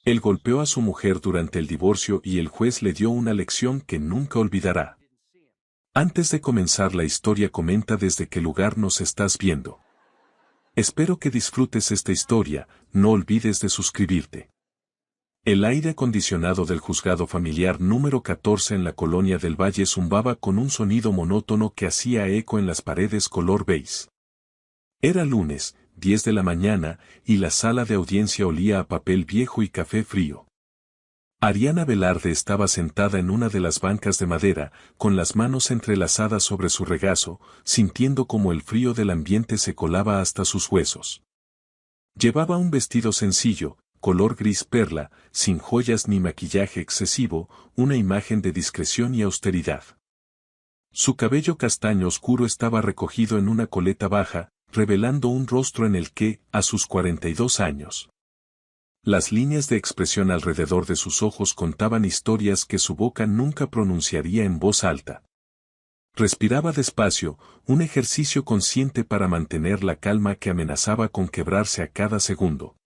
Él golpeó a su mujer durante el divorcio y el juez le dio una lección que nunca olvidará. Antes de comenzar la historia, comenta desde qué lugar nos estás viendo. Espero que disfrutes esta historia, no olvides de suscribirte. El aire acondicionado del juzgado familiar número 14 en la colonia del Valle zumbaba con un sonido monótono que hacía eco en las paredes color beige. Era lunes, 10 de la mañana, y la sala de audiencia olía a papel viejo y café frío. Ariana Velarde estaba sentada en una de las bancas de madera, con las manos entrelazadas sobre su regazo, sintiendo como el frío del ambiente se colaba hasta sus huesos. Llevaba un vestido sencillo, color gris perla, sin joyas ni maquillaje excesivo, una imagen de discreción y austeridad. Su cabello castaño oscuro estaba recogido en una coleta baja, revelando un rostro en el que, a sus 42 años, las líneas de expresión alrededor de sus ojos contaban historias que su boca nunca pronunciaría en voz alta. Respiraba despacio, un ejercicio consciente para mantener la calma que amenazaba con quebrarse a cada segundo.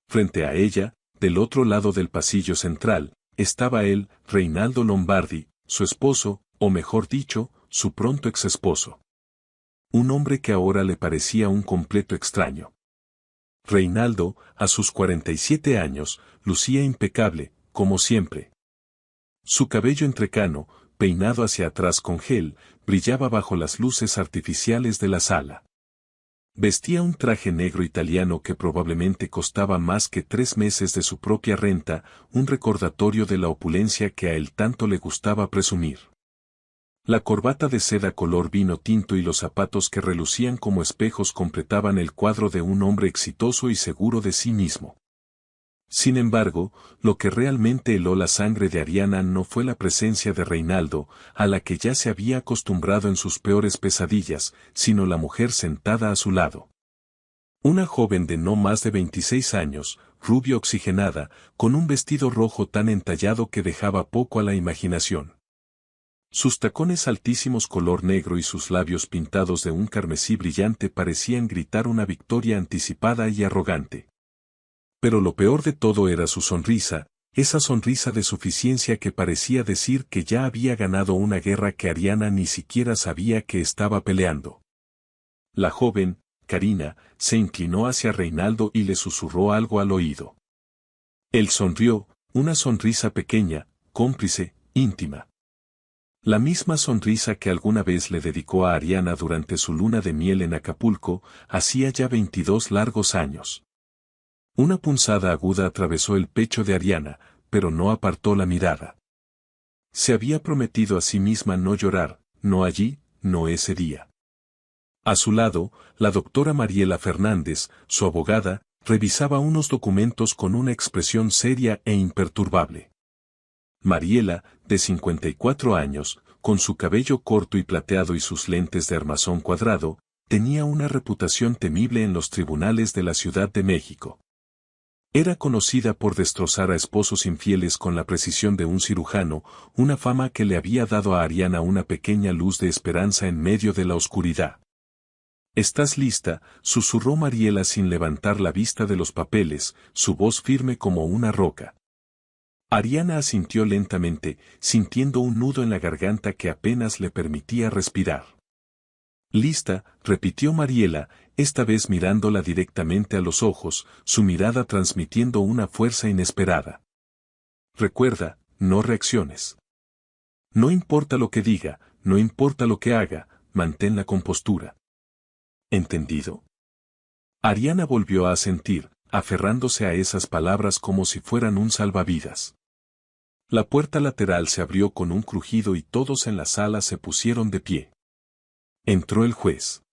Frente a ella, del otro lado del pasillo central, estaba él, Reinaldo Lombardi, su esposo, o mejor dicho, su pronto exesposo. Un hombre que ahora le parecía un completo extraño. Reinaldo, a sus 47 años, lucía impecable, como siempre. Su cabello entrecano, peinado hacia atrás con gel, brillaba bajo las luces artificiales de la sala. Vestía un traje negro italiano que probablemente costaba más que 3 meses de su propia renta, un recordatorio de la opulencia que a él tanto le gustaba presumir. La corbata de seda color vino tinto y los zapatos que relucían como espejos completaban el cuadro de un hombre exitoso y seguro de sí mismo. Sin embargo, lo que realmente heló la sangre de Ariana no fue la presencia de Reinaldo, a la que ya se había acostumbrado en sus peores pesadillas, sino la mujer sentada a su lado. Una joven de no más de 26 años, rubia oxigenada, con un vestido rojo tan entallado que dejaba poco a la imaginación. Sus tacones altísimos color negro y sus labios pintados de un carmesí brillante parecían gritar una victoria anticipada y arrogante. Pero lo peor de todo era su sonrisa, esa sonrisa de suficiencia que parecía decir que ya había ganado una guerra que Ariana ni siquiera sabía que estaba peleando. La joven, Karina, se inclinó hacia Reinaldo y le susurró algo al oído. Él sonrió, una sonrisa pequeña, cómplice, íntima. La misma sonrisa que alguna vez le dedicó a Ariana durante su luna de miel en Acapulco, hacía ya 22 largos años. Una punzada aguda atravesó el pecho de Ariana, pero no apartó la mirada. Se había prometido a sí misma no llorar, no allí, no ese día. A su lado, la doctora Mariela Fernández, su abogada, revisaba unos documentos con una expresión seria e imperturbable. Mariela, de 54 años, con su cabello corto y plateado y sus lentes de armazón cuadrado, tenía una reputación temible en los tribunales de la Ciudad de México. Era conocida por destrozar a esposos infieles con la precisión de un cirujano, una fama que le había dado a Ariana una pequeña luz de esperanza en medio de la oscuridad. «¿Estás lista?», susurró Mariela sin levantar la vista de los papeles, su voz firme como una roca. Ariana asintió lentamente, sintiendo un nudo en la garganta que apenas le permitía respirar. «Lista», repitió Mariela, esta vez mirándola directamente a los ojos, su mirada transmitiendo una fuerza inesperada. «Recuerda, no reacciones. No importa lo que diga, no importa lo que haga, mantén la compostura. ¿Entendido?». Ariana volvió a asentir, aferrándose a esas palabras como si fueran un salvavidas. La puerta lateral se abrió con un crujido y todos en la sala se pusieron de pie. Entró el juez.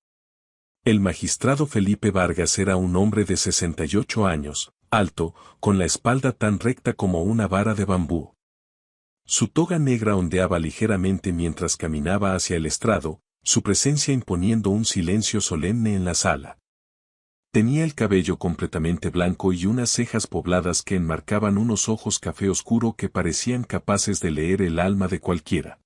El magistrado Felipe Vargas era un hombre de 68 años, alto, con la espalda tan recta como una vara de bambú. Su toga negra ondeaba ligeramente mientras caminaba hacia el estrado, su presencia imponiendo un silencio solemne en la sala. Tenía el cabello completamente blanco y unas cejas pobladas que enmarcaban unos ojos café oscuro que parecían capaces de leer el alma de cualquiera.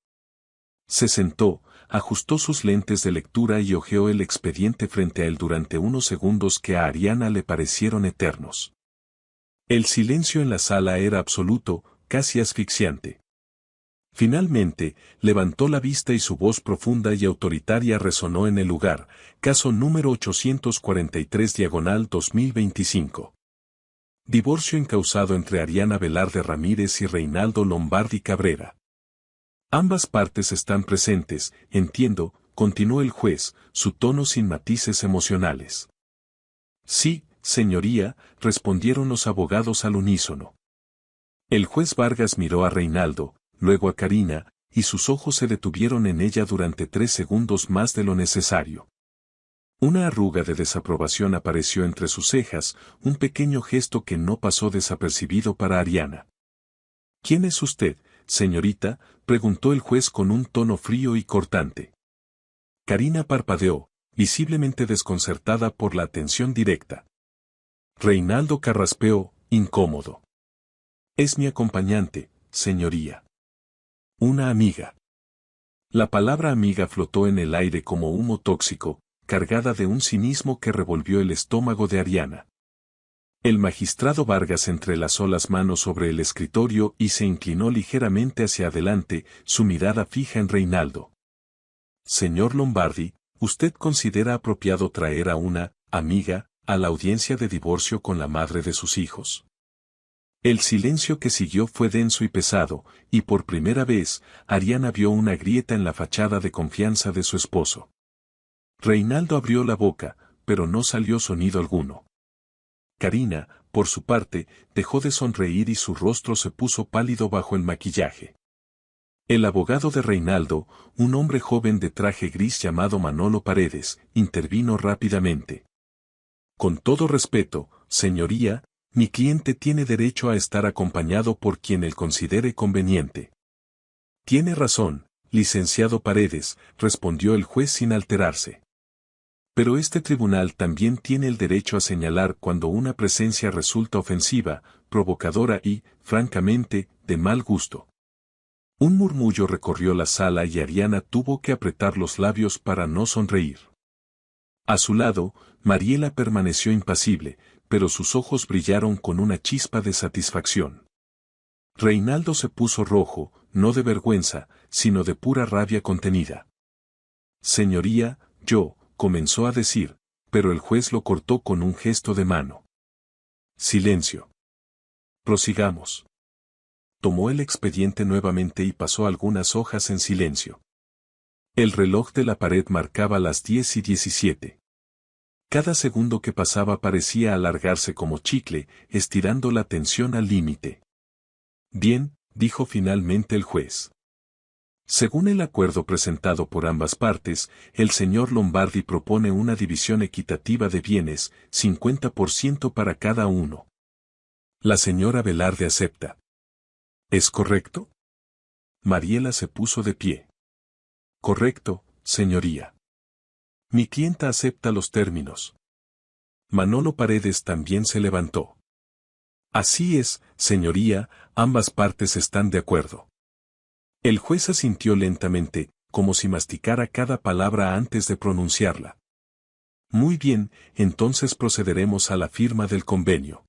Se sentó, ajustó sus lentes de lectura y hojeó el expediente frente a él durante unos segundos que a Ariana le parecieron eternos. El silencio en la sala era absoluto, casi asfixiante. Finalmente, levantó la vista y su voz profunda y autoritaria resonó en el lugar, caso número 843/2025. Divorcio encausado entre Ariana Velarde Ramírez y Reinaldo Lombardi Cabrera. Ambas partes están presentes, entiendo, continuó el juez, su tono sin matices emocionales. Sí, señoría, respondieron los abogados al unísono. El juez Vargas miró a Reinaldo, luego a Karina, y sus ojos se detuvieron en ella durante 3 segundos más de lo necesario. Una arruga de desaprobación apareció entre sus cejas, un pequeño gesto que no pasó desapercibido para Ariana. ¿Quién es usted, señorita?, preguntó el juez con un tono frío y cortante. Karina parpadeó, visiblemente desconcertada por la atención directa. Reinaldo carraspeó, incómodo. Es mi acompañante, señoría. Una amiga. La palabra amiga flotó en el aire como humo tóxico, cargada de un cinismo que revolvió el estómago de Ariana. El magistrado Vargas entrelazó las manos sobre el escritorio y se inclinó ligeramente hacia adelante, su mirada fija en Reinaldo. Señor Lombardi, ¿usted considera apropiado traer a una amiga a la audiencia de divorcio con la madre de sus hijos? El silencio que siguió fue denso y pesado, y por primera vez, Ariana vio una grieta en la fachada de confianza de su esposo. Reinaldo abrió la boca, pero no salió sonido alguno. Karina, por su parte, dejó de sonreír y su rostro se puso pálido bajo el maquillaje. El abogado de Reinaldo, un hombre joven de traje gris llamado Manolo Paredes, intervino rápidamente. Con todo respeto, señoría, mi cliente tiene derecho a estar acompañado por quien él considere conveniente. Tiene razón, licenciado Paredes, respondió el juez sin alterarse. Pero este tribunal también tiene el derecho a señalar cuando una presencia resulta ofensiva, provocadora y, francamente, de mal gusto. Un murmullo recorrió la sala y Ariana tuvo que apretar los labios para no sonreír. A su lado, Mariela permaneció impasible, pero sus ojos brillaron con una chispa de satisfacción. Reinaldo se puso rojo, no de vergüenza, sino de pura rabia contenida. Señoría, comenzó a decir, pero el juez lo cortó con un gesto de mano. Silencio. Prosigamos. Tomó el expediente nuevamente y pasó algunas hojas en silencio. El reloj de la pared marcaba las 10:17. Cada segundo que pasaba parecía alargarse como chicle, estirando la tensión al límite. Bien, dijo finalmente el juez. Según el acuerdo presentado por ambas partes, el señor Lombardi propone una división equitativa de bienes, 50% para cada uno. La señora Velarde acepta. ¿Es correcto? Mariela se puso de pie. Correcto, señoría. Mi clienta acepta los términos. Manolo Paredes también se levantó. Así es, señoría, ambas partes están de acuerdo. El juez asintió lentamente, como si masticara cada palabra antes de pronunciarla. Muy bien, entonces procederemos a la firma del convenio.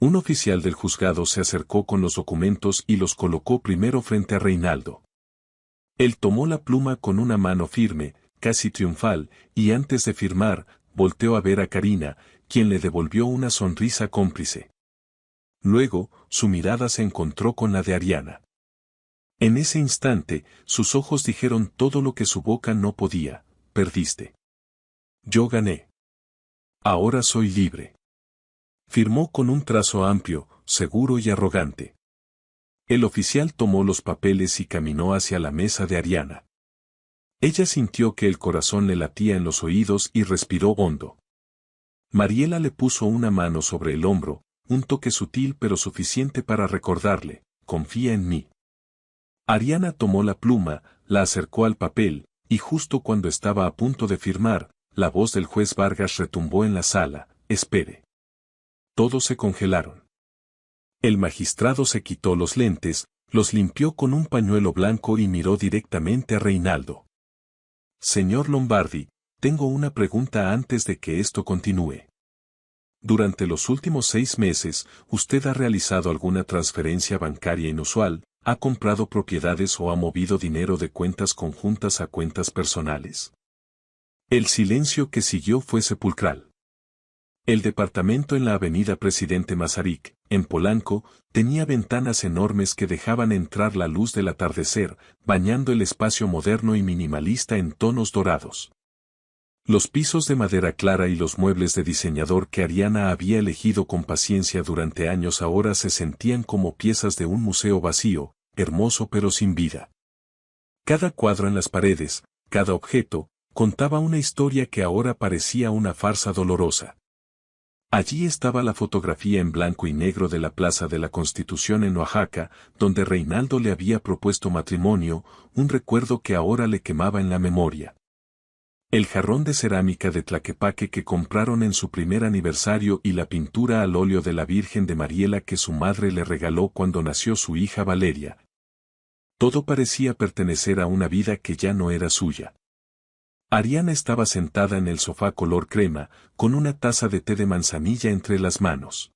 Un oficial del juzgado se acercó con los documentos y los colocó primero frente a Reinaldo. Él tomó la pluma con una mano firme, casi triunfal, y antes de firmar, volteó a ver a Karina, quien le devolvió una sonrisa cómplice. Luego, su mirada se encontró con la de Ariana. En ese instante, sus ojos dijeron todo lo que su boca no podía: perdiste. Yo gané. Ahora soy libre. Firmó con un trazo amplio, seguro y arrogante. El oficial tomó los papeles y caminó hacia la mesa de Ariana. Ella sintió que el corazón le latía en los oídos y respiró hondo. Mariela le puso una mano sobre el hombro, un toque sutil pero suficiente para recordarle: confía en mí. Ariana tomó la pluma, la acercó al papel, y justo cuando estaba a punto de firmar, la voz del juez Vargas retumbó en la sala: espere. Todos se congelaron. El magistrado se quitó los lentes, los limpió con un pañuelo blanco y miró directamente a Reinaldo. Señor Lombardi, tengo una pregunta antes de que esto continúe. Durante los últimos 6 meses, usted ha realizado alguna transferencia bancaria inusual, ha comprado propiedades o ha movido dinero de cuentas conjuntas a cuentas personales. El silencio que siguió fue sepulcral. El departamento en la avenida Presidente Masaryk, en Polanco, tenía ventanas enormes que dejaban entrar la luz del atardecer, bañando el espacio moderno y minimalista en tonos dorados. Los pisos de madera clara y los muebles de diseñador que Ariana había elegido con paciencia durante años ahora se sentían como piezas de un museo vacío, hermoso pero sin vida. Cada cuadro en las paredes, cada objeto, contaba una historia que ahora parecía una farsa dolorosa. Allí estaba la fotografía en blanco y negro de la Plaza de la Constitución en Oaxaca, donde Reinaldo le había propuesto matrimonio, un recuerdo que ahora le quemaba en la memoria. El jarrón de cerámica de Tlaquepaque que compraron en su primer aniversario y la pintura al óleo de la Virgen de Mariela que su madre le regaló cuando nació su hija Valeria. Todo parecía pertenecer a una vida que ya no era suya. Ariana estaba sentada en el sofá color crema, con una taza de té de manzanilla entre las manos.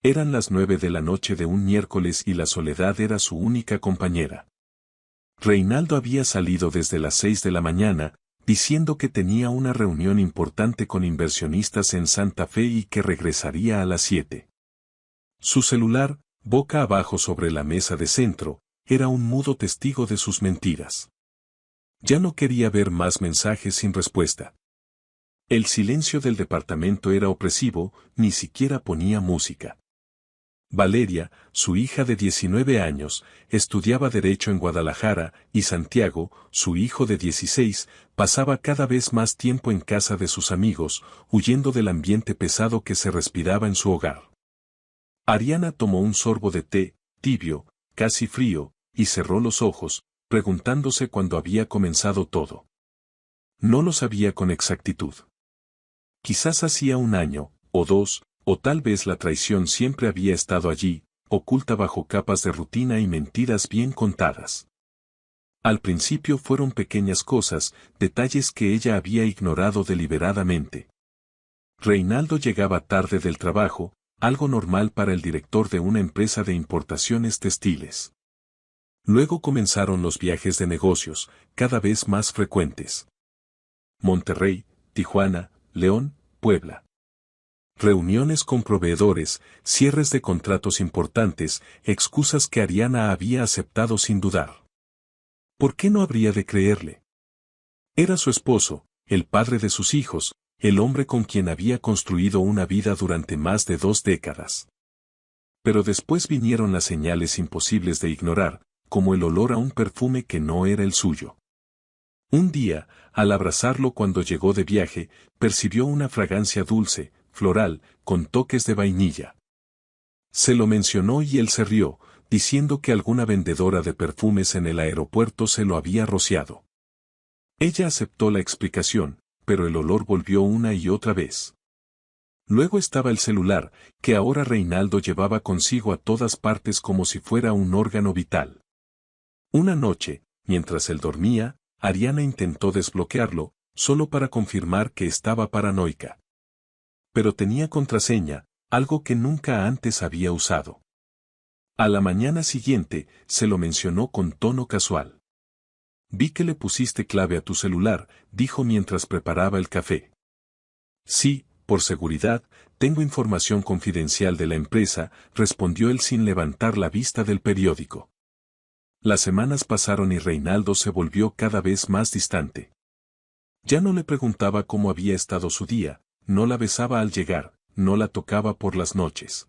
Eran las 9 de la noche de un miércoles y la soledad era su única compañera. Reinaldo había salido desde las 6 de la mañana, diciendo que tenía una reunión importante con inversionistas en Santa Fe y que regresaría a las 7. Su celular, boca abajo sobre la mesa de centro, era un mudo testigo de sus mentiras. Ya no quería ver más mensajes sin respuesta. El silencio del departamento era opresivo, ni siquiera ponía música. Valeria, su hija de 19 años, estudiaba Derecho en Guadalajara, y Santiago, su hijo de 16, pasaba cada vez más tiempo en casa de sus amigos, huyendo del ambiente pesado que se respiraba en su hogar. Ariana tomó un sorbo de té, tibio, casi frío, y cerró los ojos, preguntándose cuándo había comenzado todo. No lo sabía con exactitud. Quizás hacía 1 año, o 2, o tal vez la traición siempre había estado allí, oculta bajo capas de rutina y mentiras bien contadas. Al principio fueron pequeñas cosas, detalles que ella había ignorado deliberadamente. Reinaldo llegaba tarde del trabajo, algo normal para el director de una empresa de importaciones textiles. Luego comenzaron los viajes de negocios, cada vez más frecuentes. Monterrey, Tijuana, León, Puebla. Reuniones con proveedores, cierres de contratos importantes, excusas que Ariana había aceptado sin dudar. ¿Por qué no habría de creerle? Era su esposo, el padre de sus hijos, el hombre con quien había construido una vida durante más de 2 décadas. Pero después vinieron las señales imposibles de ignorar, como el olor a un perfume que no era el suyo. Un día, al abrazarlo cuando llegó de viaje, percibió una fragancia dulce, floral, con toques de vainilla. Se lo mencionó y él se rió, diciendo que alguna vendedora de perfumes en el aeropuerto se lo había rociado. Ella aceptó la explicación, pero el olor volvió una y otra vez. Luego estaba el celular, que ahora Reinaldo llevaba consigo a todas partes como si fuera un órgano vital. Una noche, mientras él dormía, Ariana intentó desbloquearlo, solo para confirmar que estaba paranoica. Pero tenía contraseña, algo que nunca antes había usado. A la mañana siguiente, se lo mencionó con tono casual. Vi que le pusiste clave a tu celular, dijo mientras preparaba el café. Sí, por seguridad, tengo información confidencial de la empresa, respondió él sin levantar la vista del periódico. Las semanas pasaron y Reinaldo se volvió cada vez más distante. Ya no le preguntaba cómo había estado su día, no la besaba al llegar, no la tocaba por las noches.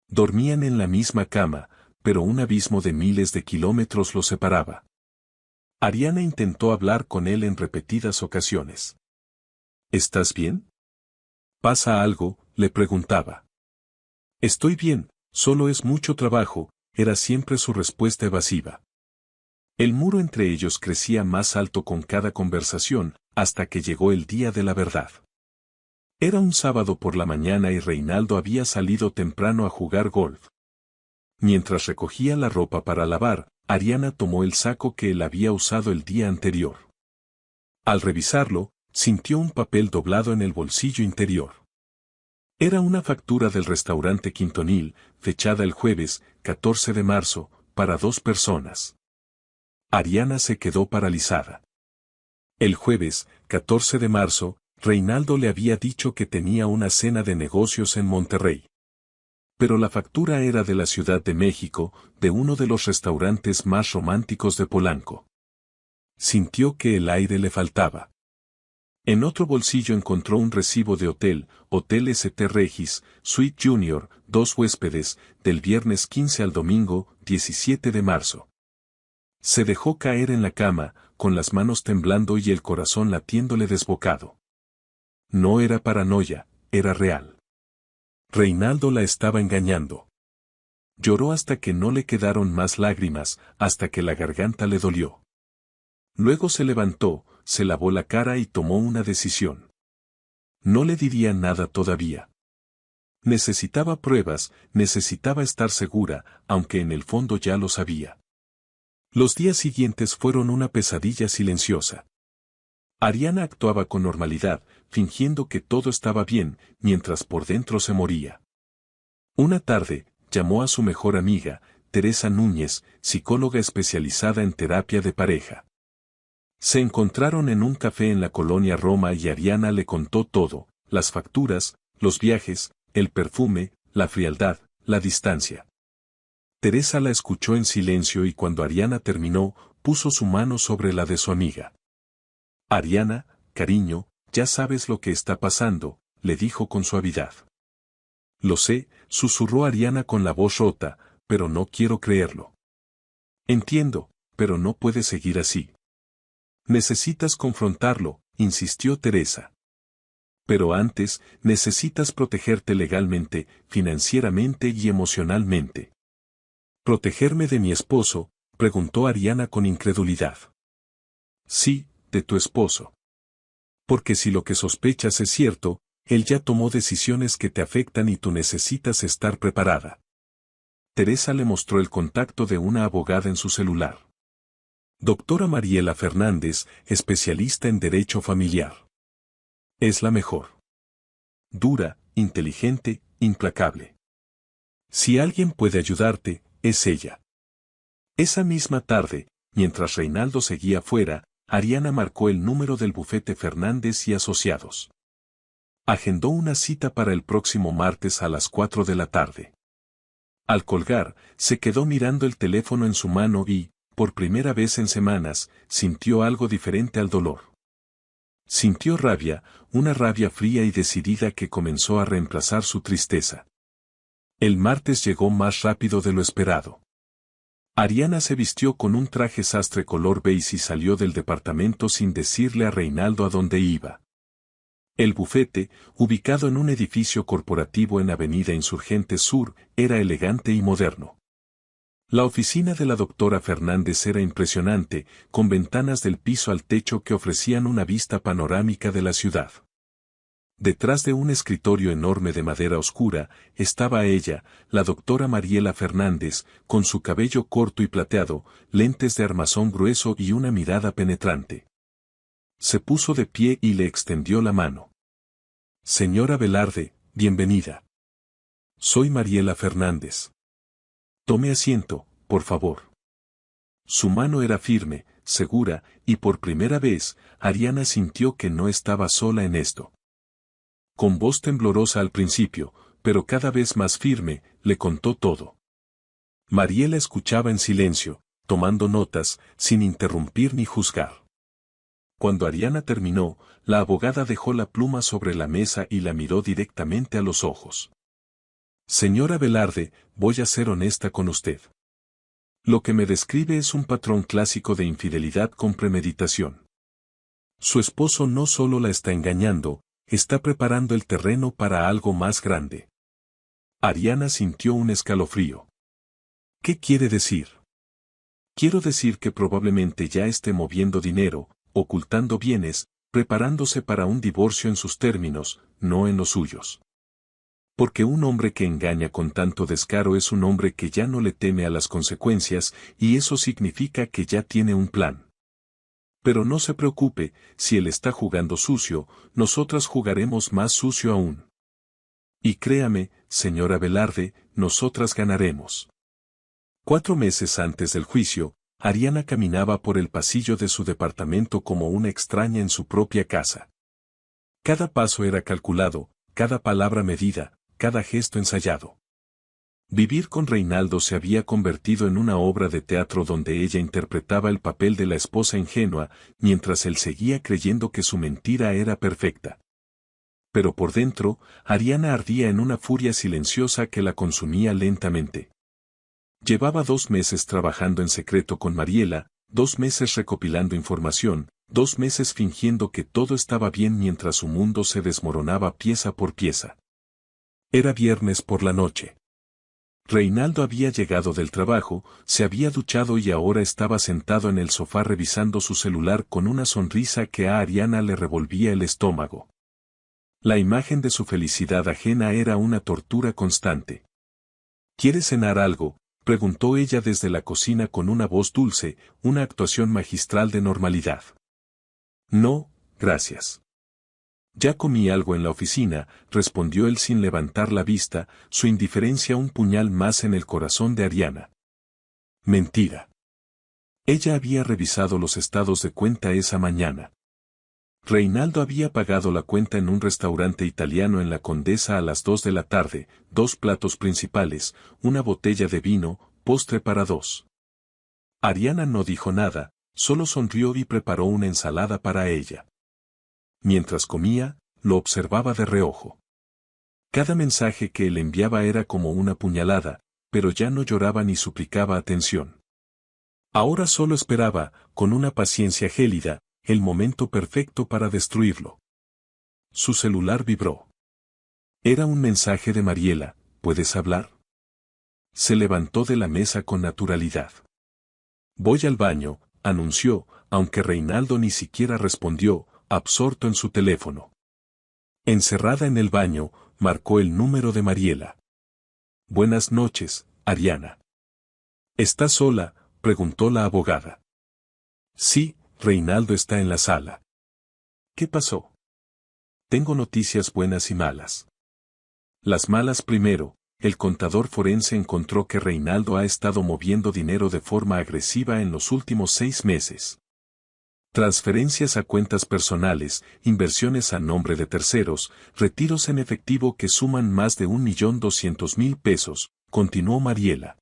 Dormían en la misma cama, pero un abismo de miles de kilómetros los separaba. Ariana intentó hablar con él en repetidas ocasiones. ¿Estás bien? ¿Pasa algo?, le preguntaba. Estoy bien, solo es mucho trabajo, era siempre su respuesta evasiva. El muro entre ellos crecía más alto con cada conversación, hasta que llegó el día de la verdad. Era un sábado por la mañana y Reinaldo había salido temprano a jugar golf. Mientras recogía la ropa para lavar, Ariana tomó el saco que él había usado el día anterior. Al revisarlo, sintió un papel doblado en el bolsillo interior. Era una factura del restaurante Quintonil, fechada el jueves, 14 de marzo, para 2 personas. Ariana se quedó paralizada. El jueves, 14 de marzo, Reinaldo le había dicho que tenía una cena de negocios en Monterrey. Pero la factura era de la Ciudad de México, de uno de los restaurantes más románticos de Polanco. Sintió que el aire le faltaba. En otro bolsillo encontró un recibo de Hotel St. Regis, Suite Junior, 2 huéspedes, del viernes 15 al domingo, 17 de marzo. Se dejó caer en la cama, con las manos temblando y el corazón latiéndole desbocado. No era paranoia, era real. Reinaldo la estaba engañando. Lloró hasta que no le quedaron más lágrimas, hasta que la garganta le dolió. Luego se levantó, se lavó la cara y tomó una decisión. No le diría nada todavía. Necesitaba pruebas, necesitaba estar segura, aunque en el fondo ya lo sabía. Los días siguientes fueron una pesadilla silenciosa. Ariana actuaba con normalidad, fingiendo que todo estaba bien, mientras por dentro se moría. Una tarde, llamó a su mejor amiga, Teresa Núñez, psicóloga especializada en terapia de pareja. Se encontraron en un café en la colonia Roma y Ariana le contó todo, las facturas, los viajes, el perfume, la frialdad, la distancia. Teresa la escuchó en silencio y cuando Ariana terminó, puso su mano sobre la de su amiga. Ariana, cariño, ya sabes lo que está pasando, le dijo con suavidad. Lo sé, susurró Ariana con la voz rota, pero no quiero creerlo. Entiendo, pero no puedes seguir así. Necesitas confrontarlo, insistió Teresa. Pero antes, necesitas protegerte legalmente, financieramente y emocionalmente. ¿Protegerme de mi esposo?, preguntó Ariana con incredulidad. Sí, de tu esposo. Porque si lo que sospechas es cierto, él ya tomó decisiones que te afectan y tú necesitas estar preparada. Teresa le mostró el contacto de una abogada en su celular. Doctora Mariela Fernández, especialista en derecho familiar. Es la mejor. Dura, inteligente, implacable. Si alguien puede ayudarte, es ella. Esa misma tarde, mientras Reinaldo seguía fuera, Ariana marcó el número del bufete Fernández y Asociados. Agendó una cita para el próximo martes a las 4 de la tarde. Al colgar, se quedó mirando el teléfono en su mano y, por primera vez en semanas, sintió algo diferente al dolor. Sintió rabia, una rabia fría y decidida que comenzó a reemplazar su tristeza. El martes llegó más rápido de lo esperado. Ariana se vistió con un traje sastre color beige y salió del departamento sin decirle a Reinaldo a dónde iba. El bufete, ubicado en un edificio corporativo en Avenida Insurgente Sur, era elegante y moderno. La oficina de la doctora Fernández era impresionante, con ventanas del piso al techo que ofrecían una vista panorámica de la ciudad. Detrás de un escritorio enorme de madera oscura, estaba ella, la doctora Mariela Fernández, con su cabello corto y plateado, lentes de armazón grueso y una mirada penetrante. Se puso de pie y le extendió la mano. Señora Velarde, bienvenida. Soy Mariela Fernández. Tome asiento, por favor. Su mano era firme, segura, y por primera vez, Ariana sintió que no estaba sola en esto. Con voz temblorosa al principio, pero cada vez más firme, le contó todo. Mariela escuchaba en silencio, tomando notas, sin interrumpir ni juzgar. Cuando Ariana terminó, la abogada dejó la pluma sobre la mesa y la miró directamente a los ojos. Señora Velarde, voy a ser honesta con usted. Lo que me describe es un patrón clásico de infidelidad con premeditación. Su esposo no solo la está engañando, está preparando el terreno para algo más grande. Ariana sintió un escalofrío. ¿Qué quiere decir? Quiero decir que probablemente ya esté moviendo dinero, ocultando bienes, preparándose para un divorcio en sus términos, no en los suyos. Porque un hombre que engaña con tanto descaro es un hombre que ya no le teme a las consecuencias, y eso significa que ya tiene un plan. Pero no se preocupe, si él está jugando sucio, nosotras jugaremos más sucio aún. Y créame, señora Velarde, nosotras ganaremos. 4 meses antes del juicio, Ariana caminaba por el pasillo de su departamento como una extraña en su propia casa. Cada paso era calculado, cada palabra medida, cada gesto ensayado. Vivir con Reinaldo se había convertido en una obra de teatro donde ella interpretaba el papel de la esposa ingenua, mientras él seguía creyendo que su mentira era perfecta. Pero por dentro, Ariana ardía en una furia silenciosa que la consumía lentamente. Llevaba 2 meses trabajando en secreto con Mariela, 2 meses recopilando información, 2 meses fingiendo que todo estaba bien mientras su mundo se desmoronaba pieza por pieza. Era viernes por la noche. Reinaldo había llegado del trabajo, se había duchado y ahora estaba sentado en el sofá revisando su celular con una sonrisa que a Ariana le revolvía el estómago. La imagen de su felicidad ajena era una tortura constante. ¿Quieres cenar algo?, preguntó ella desde la cocina con una voz dulce, una actuación magistral de normalidad. No, gracias. Ya comí algo en la oficina, respondió él sin levantar la vista, su indiferencia un puñal más en el corazón de Ariana. Mentira. Ella había revisado los estados de cuenta esa mañana. Reinaldo había pagado la cuenta en un restaurante italiano en la Condesa a las 2 de la tarde, 2 platos principales, una botella de vino, postre para 2. Ariana no dijo nada, solo sonrió y preparó una ensalada para ella. Mientras comía, lo observaba de reojo. Cada mensaje que él enviaba era como una puñalada, pero ya no lloraba ni suplicaba atención. Ahora solo esperaba, con una paciencia gélida, el momento perfecto para destruirlo. Su celular vibró. Era un mensaje de Mariela, ¿puedes hablar? Se levantó de la mesa con naturalidad. Voy al baño, anunció, aunque Reinaldo ni siquiera respondió, absorto en su teléfono. Encerrada en el baño, marcó el número de Mariela. Buenas noches, Ariana. ¿Estás sola?, preguntó la abogada. Sí, Reinaldo está en la sala. ¿Qué pasó? Tengo noticias buenas y malas. Las malas primero, el contador forense encontró que Reinaldo ha estado moviendo dinero de forma agresiva en los últimos 6 meses. Transferencias a cuentas personales, inversiones a nombre de terceros, retiros en efectivo que suman más de 1.200.000 pesos, continuó Mariela.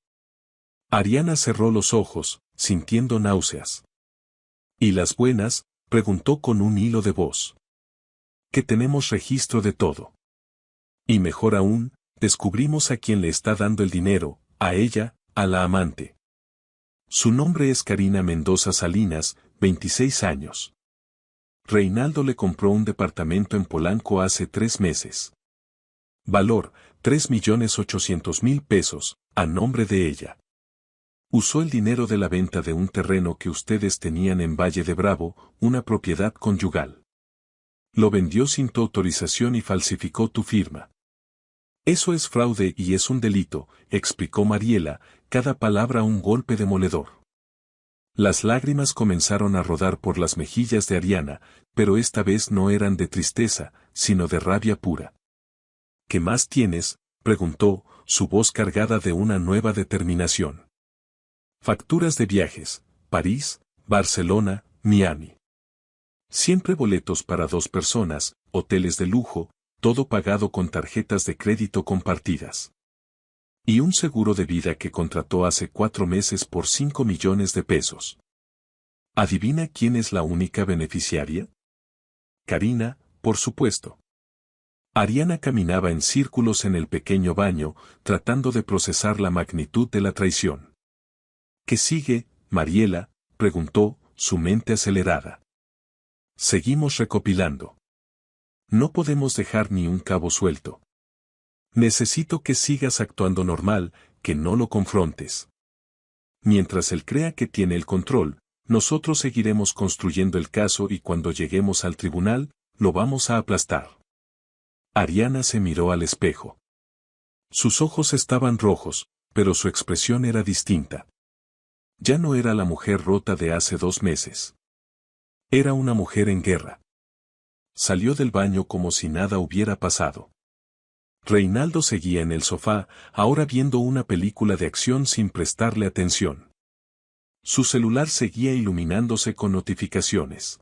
Ariana cerró los ojos, sintiendo náuseas. ¿Y las buenas?, preguntó con un hilo de voz. Que tenemos registro de todo. Y mejor aún, descubrimos a quién le está dando el dinero, a ella, a la amante. Su nombre es Karina Mendoza Salinas, 26 años. Reinaldo le compró un departamento en Polanco hace 3 meses. Valor, 3.800.000 pesos, a nombre de ella. Usó el dinero de la venta de un terreno que ustedes tenían en Valle de Bravo, una propiedad conyugal. Lo vendió sin tu autorización y falsificó tu firma. Eso es fraude y es un delito, explicó Mariela, cada palabra un golpe demoledor. Las lágrimas comenzaron a rodar por las mejillas de Ariana, pero esta vez no eran de tristeza, sino de rabia pura. ¿Qué más tienes?, preguntó, su voz cargada de una nueva determinación. Facturas de viajes, París, Barcelona, Miami. Siempre boletos para 2 personas, hoteles de lujo, todo pagado con tarjetas de crédito compartidas. Y un seguro de vida que contrató hace 4 meses por 5 millones de pesos. ¿Adivina quién es la única beneficiaria? Karina, por supuesto. Ariana caminaba en círculos en el pequeño baño, tratando de procesar la magnitud de la traición. ¿Qué sigue, Mariela?, preguntó, su mente acelerada. Seguimos recopilando. No podemos dejar ni un cabo suelto. Necesito que sigas actuando normal, que no lo confrontes. Mientras él crea que tiene el control, nosotros seguiremos construyendo el caso y cuando lleguemos al tribunal, lo vamos a aplastar. Ariana se miró al espejo. Sus ojos estaban rojos, pero su expresión era distinta. Ya no era la mujer rota de hace 2 meses. Era una mujer en guerra. Salió del baño como si nada hubiera pasado. Reinaldo seguía en el sofá, ahora viendo una película de acción sin prestarle atención. Su celular seguía iluminándose con notificaciones.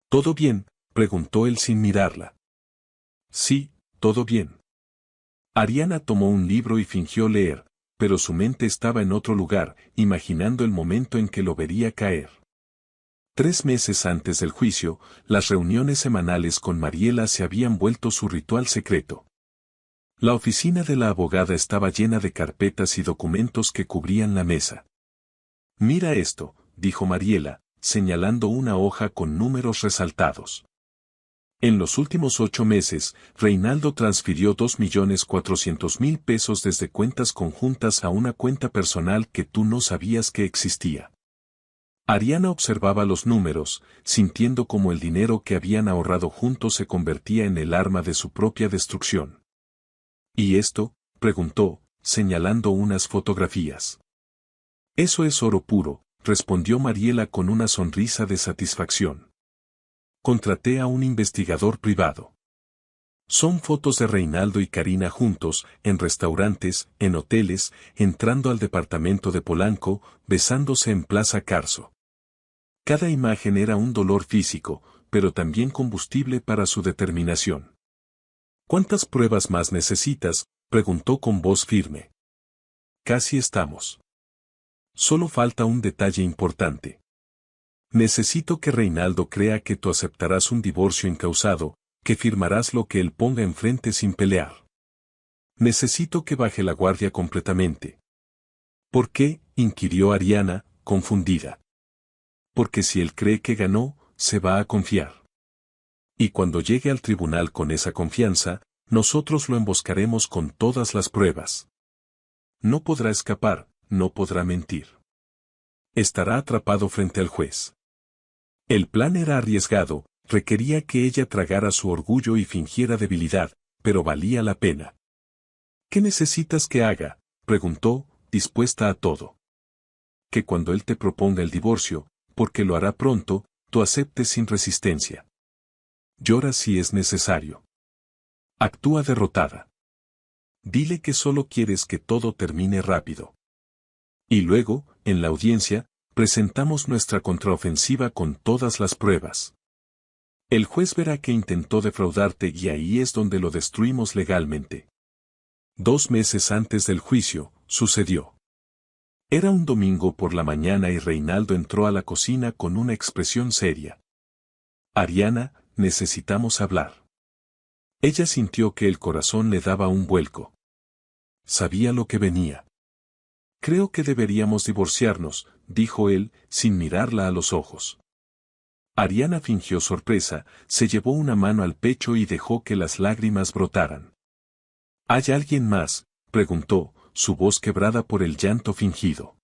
¿Todo bien?, preguntó él sin mirarla. Sí, todo bien. Ariana tomó un libro y fingió leer, pero su mente estaba en otro lugar, imaginando el momento en que lo vería caer. 3 meses antes del juicio, las reuniones semanales con Mariela se habían vuelto su ritual secreto. La oficina de la abogada estaba llena de carpetas y documentos que cubrían la mesa. Mira esto, dijo Mariela, señalando una hoja con números resaltados. En los últimos 8 meses, Reinaldo transfirió 2.400.000 pesos desde cuentas conjuntas a una cuenta personal que tú no sabías que existía. Ariana observaba los números, sintiendo cómo el dinero que habían ahorrado juntos se convertía en el arma de su propia destrucción. ¿Y esto?, preguntó, señalando unas fotografías. Eso es oro puro, respondió Mariela con una sonrisa de satisfacción. Contraté a un investigador privado. Son fotos de Reinaldo y Karina juntos, en restaurantes, en hoteles, entrando al departamento de Polanco, besándose en Plaza Carso. Cada imagen era un dolor físico, pero también combustible para su determinación. ¿Cuántas pruebas más necesitas?, preguntó con voz firme. Casi estamos. Solo falta un detalle importante. Necesito que Reinaldo crea que tú aceptarás un divorcio incausado, que firmarás lo que él ponga enfrente sin pelear. Necesito que baje la guardia completamente. ¿Por qué?, inquirió Ariana, confundida. Porque si él cree que ganó, se va a confiar. Y cuando llegue al tribunal con esa confianza, nosotros lo emboscaremos con todas las pruebas. No podrá escapar, no podrá mentir. Estará atrapado frente al juez. El plan era arriesgado, requería que ella tragara su orgullo y fingiera debilidad, pero valía la pena. ¿Qué necesitas que haga?, preguntó, dispuesta a todo. Que cuando él te proponga el divorcio, porque lo hará pronto, tú aceptes sin resistencia. Llora si es necesario. Actúa derrotada. Dile que solo quieres que todo termine rápido. Y luego, en la audiencia, presentamos nuestra contraofensiva con todas las pruebas. El juez verá que intentó defraudarte y ahí es donde lo destruimos legalmente. 2 meses antes del juicio, sucedió. Era un domingo por la mañana y Reinaldo entró a la cocina con una expresión seria. Ariana, necesitamos hablar. Ella sintió que el corazón le daba un vuelco. Sabía lo que venía. Creo que deberíamos divorciarnos, dijo él, sin mirarla a los ojos. Ariana fingió sorpresa, se llevó una mano al pecho y dejó que las lágrimas brotaran. ¿Hay alguien más?, preguntó, su voz quebrada por el llanto fingido.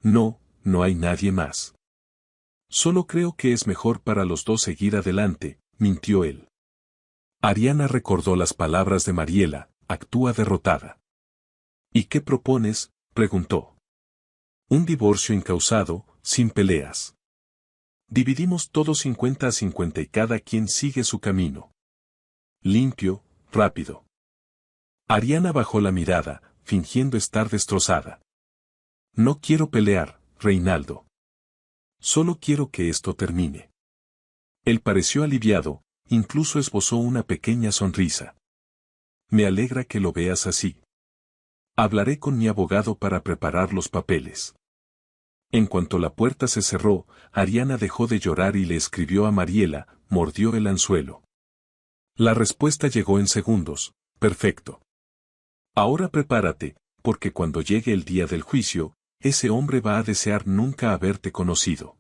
No, no hay nadie más. Solo creo que es mejor para los dos seguir adelante, mintió él. Ariana recordó las palabras de Mariela, actúa derrotada. ¿Y qué propones?, preguntó. Un divorcio incausado, sin peleas. Dividimos todo 50-50 y cada quien sigue su camino. Limpio, rápido. Ariana bajó la mirada, fingiendo estar destrozada. No quiero pelear, Reinaldo. Solo quiero que esto termine. Él pareció aliviado, incluso esbozó una pequeña sonrisa. Me alegra que lo veas así. Hablaré con mi abogado para preparar los papeles. En cuanto la puerta se cerró, Ariana dejó de llorar y le escribió a Mariela, mordió el anzuelo. La respuesta llegó en segundos, perfecto. Ahora prepárate, porque cuando llegue el día del juicio, ese hombre va a desear nunca haberte conocido.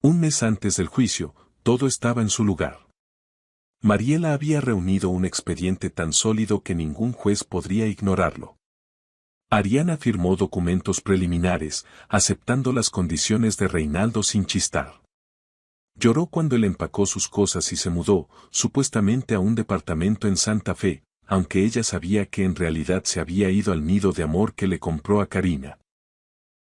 1 mes antes del juicio, todo estaba en su lugar. Mariela había reunido un expediente tan sólido que ningún juez podría ignorarlo. Ariana firmó documentos preliminares, aceptando las condiciones de Reinaldo sin chistar. Lloró cuando él empacó sus cosas y se mudó, supuestamente a un departamento en Santa Fe, aunque ella sabía que en realidad se había ido al nido de amor que le compró a Karina.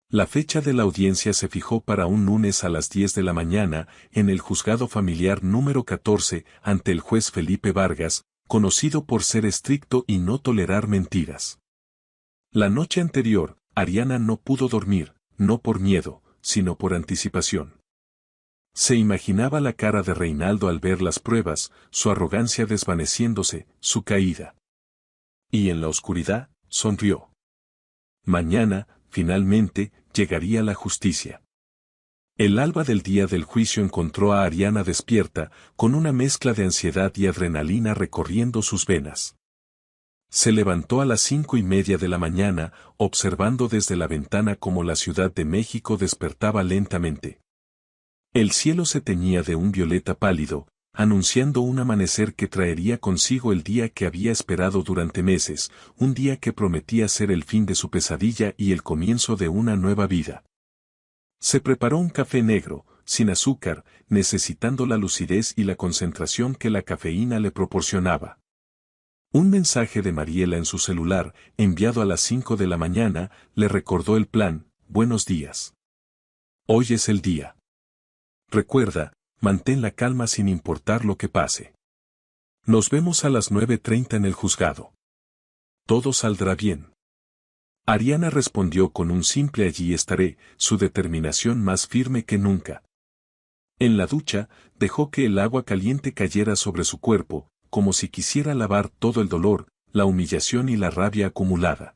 La fecha de la audiencia se fijó para un lunes a las 10 de la mañana, en el juzgado familiar número 14, ante el juez Felipe Vargas, conocido por ser estricto y no tolerar mentiras. La noche anterior, Ariana no pudo dormir, no por miedo, sino por anticipación. Se imaginaba la cara de Reinaldo al ver las pruebas, su arrogancia desvaneciéndose, su caída. Y en la oscuridad, sonrió. Mañana, finalmente, llegaría la justicia. El alba del día del juicio encontró a Ariana despierta, con una mezcla de ansiedad y adrenalina recorriendo sus venas. Se levantó a las 5:30 de la mañana, observando desde la ventana cómo la Ciudad de México despertaba lentamente. El cielo se teñía de un violeta pálido, anunciando un amanecer que traería consigo el día que había esperado durante meses, un día que prometía ser el fin de su pesadilla y el comienzo de una nueva vida. Se preparó un café negro, sin azúcar, necesitando la lucidez y la concentración que la cafeína le proporcionaba. Un mensaje de Mariela en su celular, enviado a las 5 de la mañana, le recordó el plan: buenos días. Hoy es el día. Recuerda, mantén la calma sin importar lo que pase. Nos vemos a las 9:30 en el juzgado. Todo saldrá bien. Ariana respondió con un simple allí estaré, su determinación más firme que nunca. En la ducha, dejó que el agua caliente cayera sobre su cuerpo, como si quisiera lavar todo el dolor, la humillación y la rabia acumulada.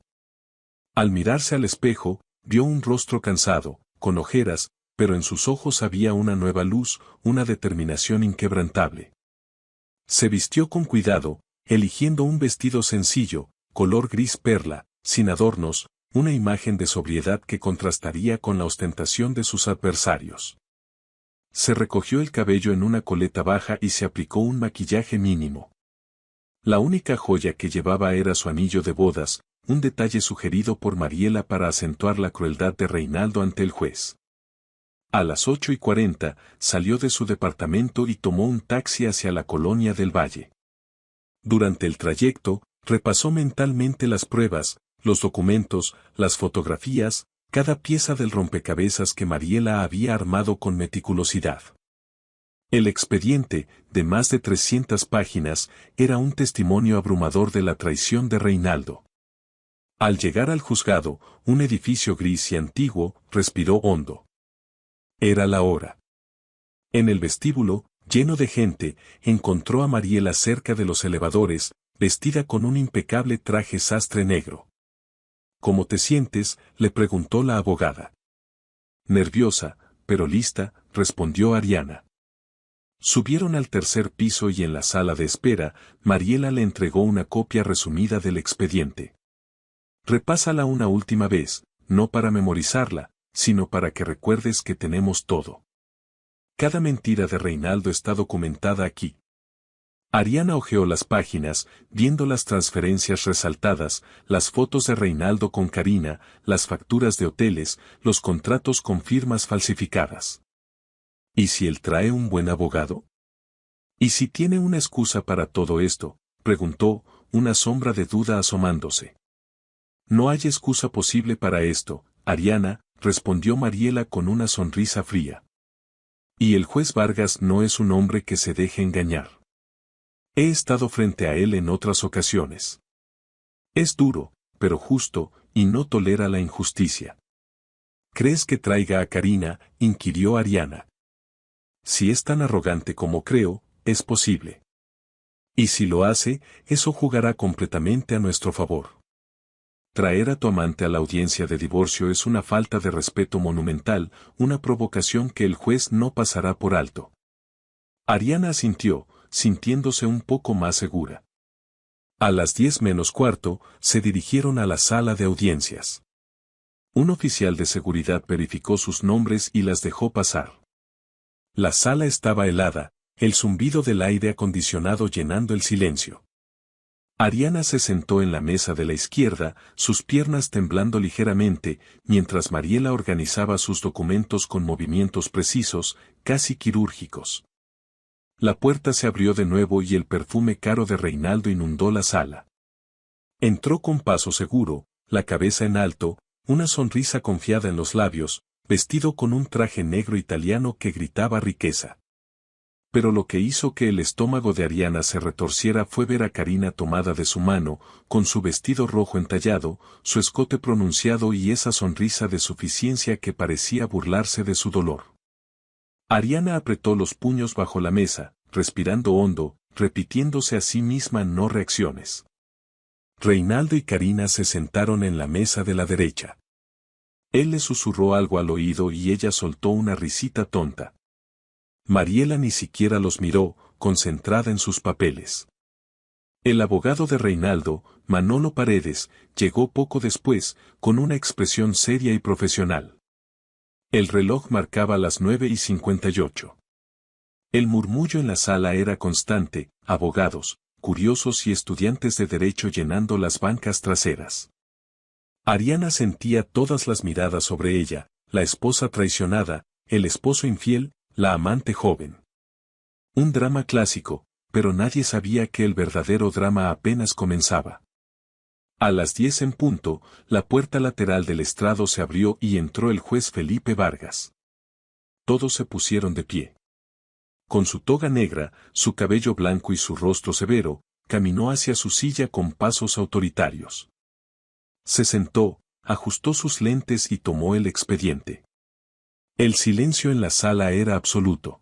Al mirarse al espejo, vio un rostro cansado, con ojeras, pero en sus ojos había una nueva luz, una determinación inquebrantable. Se vistió con cuidado, eligiendo un vestido sencillo, color gris perla, sin adornos, una imagen de sobriedad que contrastaría con la ostentación de sus adversarios. Se recogió el cabello en una coleta baja y se aplicó un maquillaje mínimo. La única joya que llevaba era su anillo de bodas, un detalle sugerido por Mariela para acentuar la crueldad de Reinaldo ante el juez. A las 8:40, salió de su departamento y tomó un taxi hacia la Colonia del Valle. Durante el trayecto, repasó mentalmente las pruebas, los documentos, las fotografías, cada pieza del rompecabezas que Mariela había armado con meticulosidad. El expediente, de más de 300 páginas, era un testimonio abrumador de la traición de Reinaldo. Al llegar al juzgado, un edificio gris y antiguo, respiró hondo. Era la hora. En el vestíbulo, lleno de gente, encontró a Mariela cerca de los elevadores, vestida con un impecable traje sastre negro. ¿Cómo te sientes?, le preguntó la abogada. Nerviosa, pero lista, respondió Ariana. Subieron al tercer piso y en la sala de espera, Mariela le entregó una copia resumida del expediente. Repásala una última vez, no para memorizarla, sino para que recuerdes que tenemos todo. Cada mentira de Reinaldo está documentada aquí. Ariana hojeó las páginas, viendo las transferencias resaltadas, las fotos de Reinaldo con Karina, las facturas de hoteles, los contratos con firmas falsificadas. ¿Y si él trae un buen abogado? ¿Y si tiene una excusa para todo esto?, preguntó, una sombra de duda asomándose. No hay excusa posible para esto, Ariana, respondió Mariela con una sonrisa fría. Y el juez Vargas no es un hombre que se deje engañar. He estado frente a él en otras ocasiones. Es duro, pero justo, y no tolera la injusticia. ¿Crees que traiga a Karina?, inquirió Ariana. Si es tan arrogante como creo, es posible. Y si lo hace, eso jugará completamente a nuestro favor. Traer a tu amante a la audiencia de divorcio es una falta de respeto monumental, una provocación que el juez no pasará por alto. Ariana asintió, sintiéndose un poco más segura. A las 10:45, se dirigieron a la sala de audiencias. Un oficial de seguridad verificó sus nombres y las dejó pasar. La sala estaba helada, el zumbido del aire acondicionado llenando el silencio. Ariana se sentó en la mesa de la izquierda, sus piernas temblando ligeramente, mientras Mariela organizaba sus documentos con movimientos precisos, casi quirúrgicos. La puerta se abrió de nuevo y el perfume caro de Reinaldo inundó la sala. Entró con paso seguro, la cabeza en alto, una sonrisa confiada en los labios, vestido con un traje negro italiano que gritaba riqueza. Pero lo que hizo que el estómago de Ariana se retorciera fue ver a Karina tomada de su mano, con su vestido rojo entallado, su escote pronunciado y esa sonrisa de suficiencia que parecía burlarse de su dolor. Ariana apretó los puños bajo la mesa, respirando hondo, repitiéndose a sí misma no reacciones. Reinaldo y Karina se sentaron en la mesa de la derecha. Él le susurró algo al oído y ella soltó una risita tonta. Mariela ni siquiera los miró, concentrada en sus papeles. El abogado de Reinaldo, Manolo Paredes, llegó poco después, con una expresión seria y profesional. El reloj marcaba las 9:58. El murmullo en la sala era constante, abogados, curiosos y estudiantes de derecho llenando las bancas traseras. Ariana sentía todas las miradas sobre ella, la esposa traicionada, el esposo infiel, la amante joven. Un drama clásico, pero nadie sabía que el verdadero drama apenas comenzaba. A las 10 en punto, la puerta lateral del estrado se abrió y entró el juez Felipe Vargas. Todos se pusieron de pie. Con su toga negra, su cabello blanco y su rostro severo, caminó hacia su silla con pasos autoritarios. Se sentó, ajustó sus lentes y tomó el expediente. El silencio en la sala era absoluto.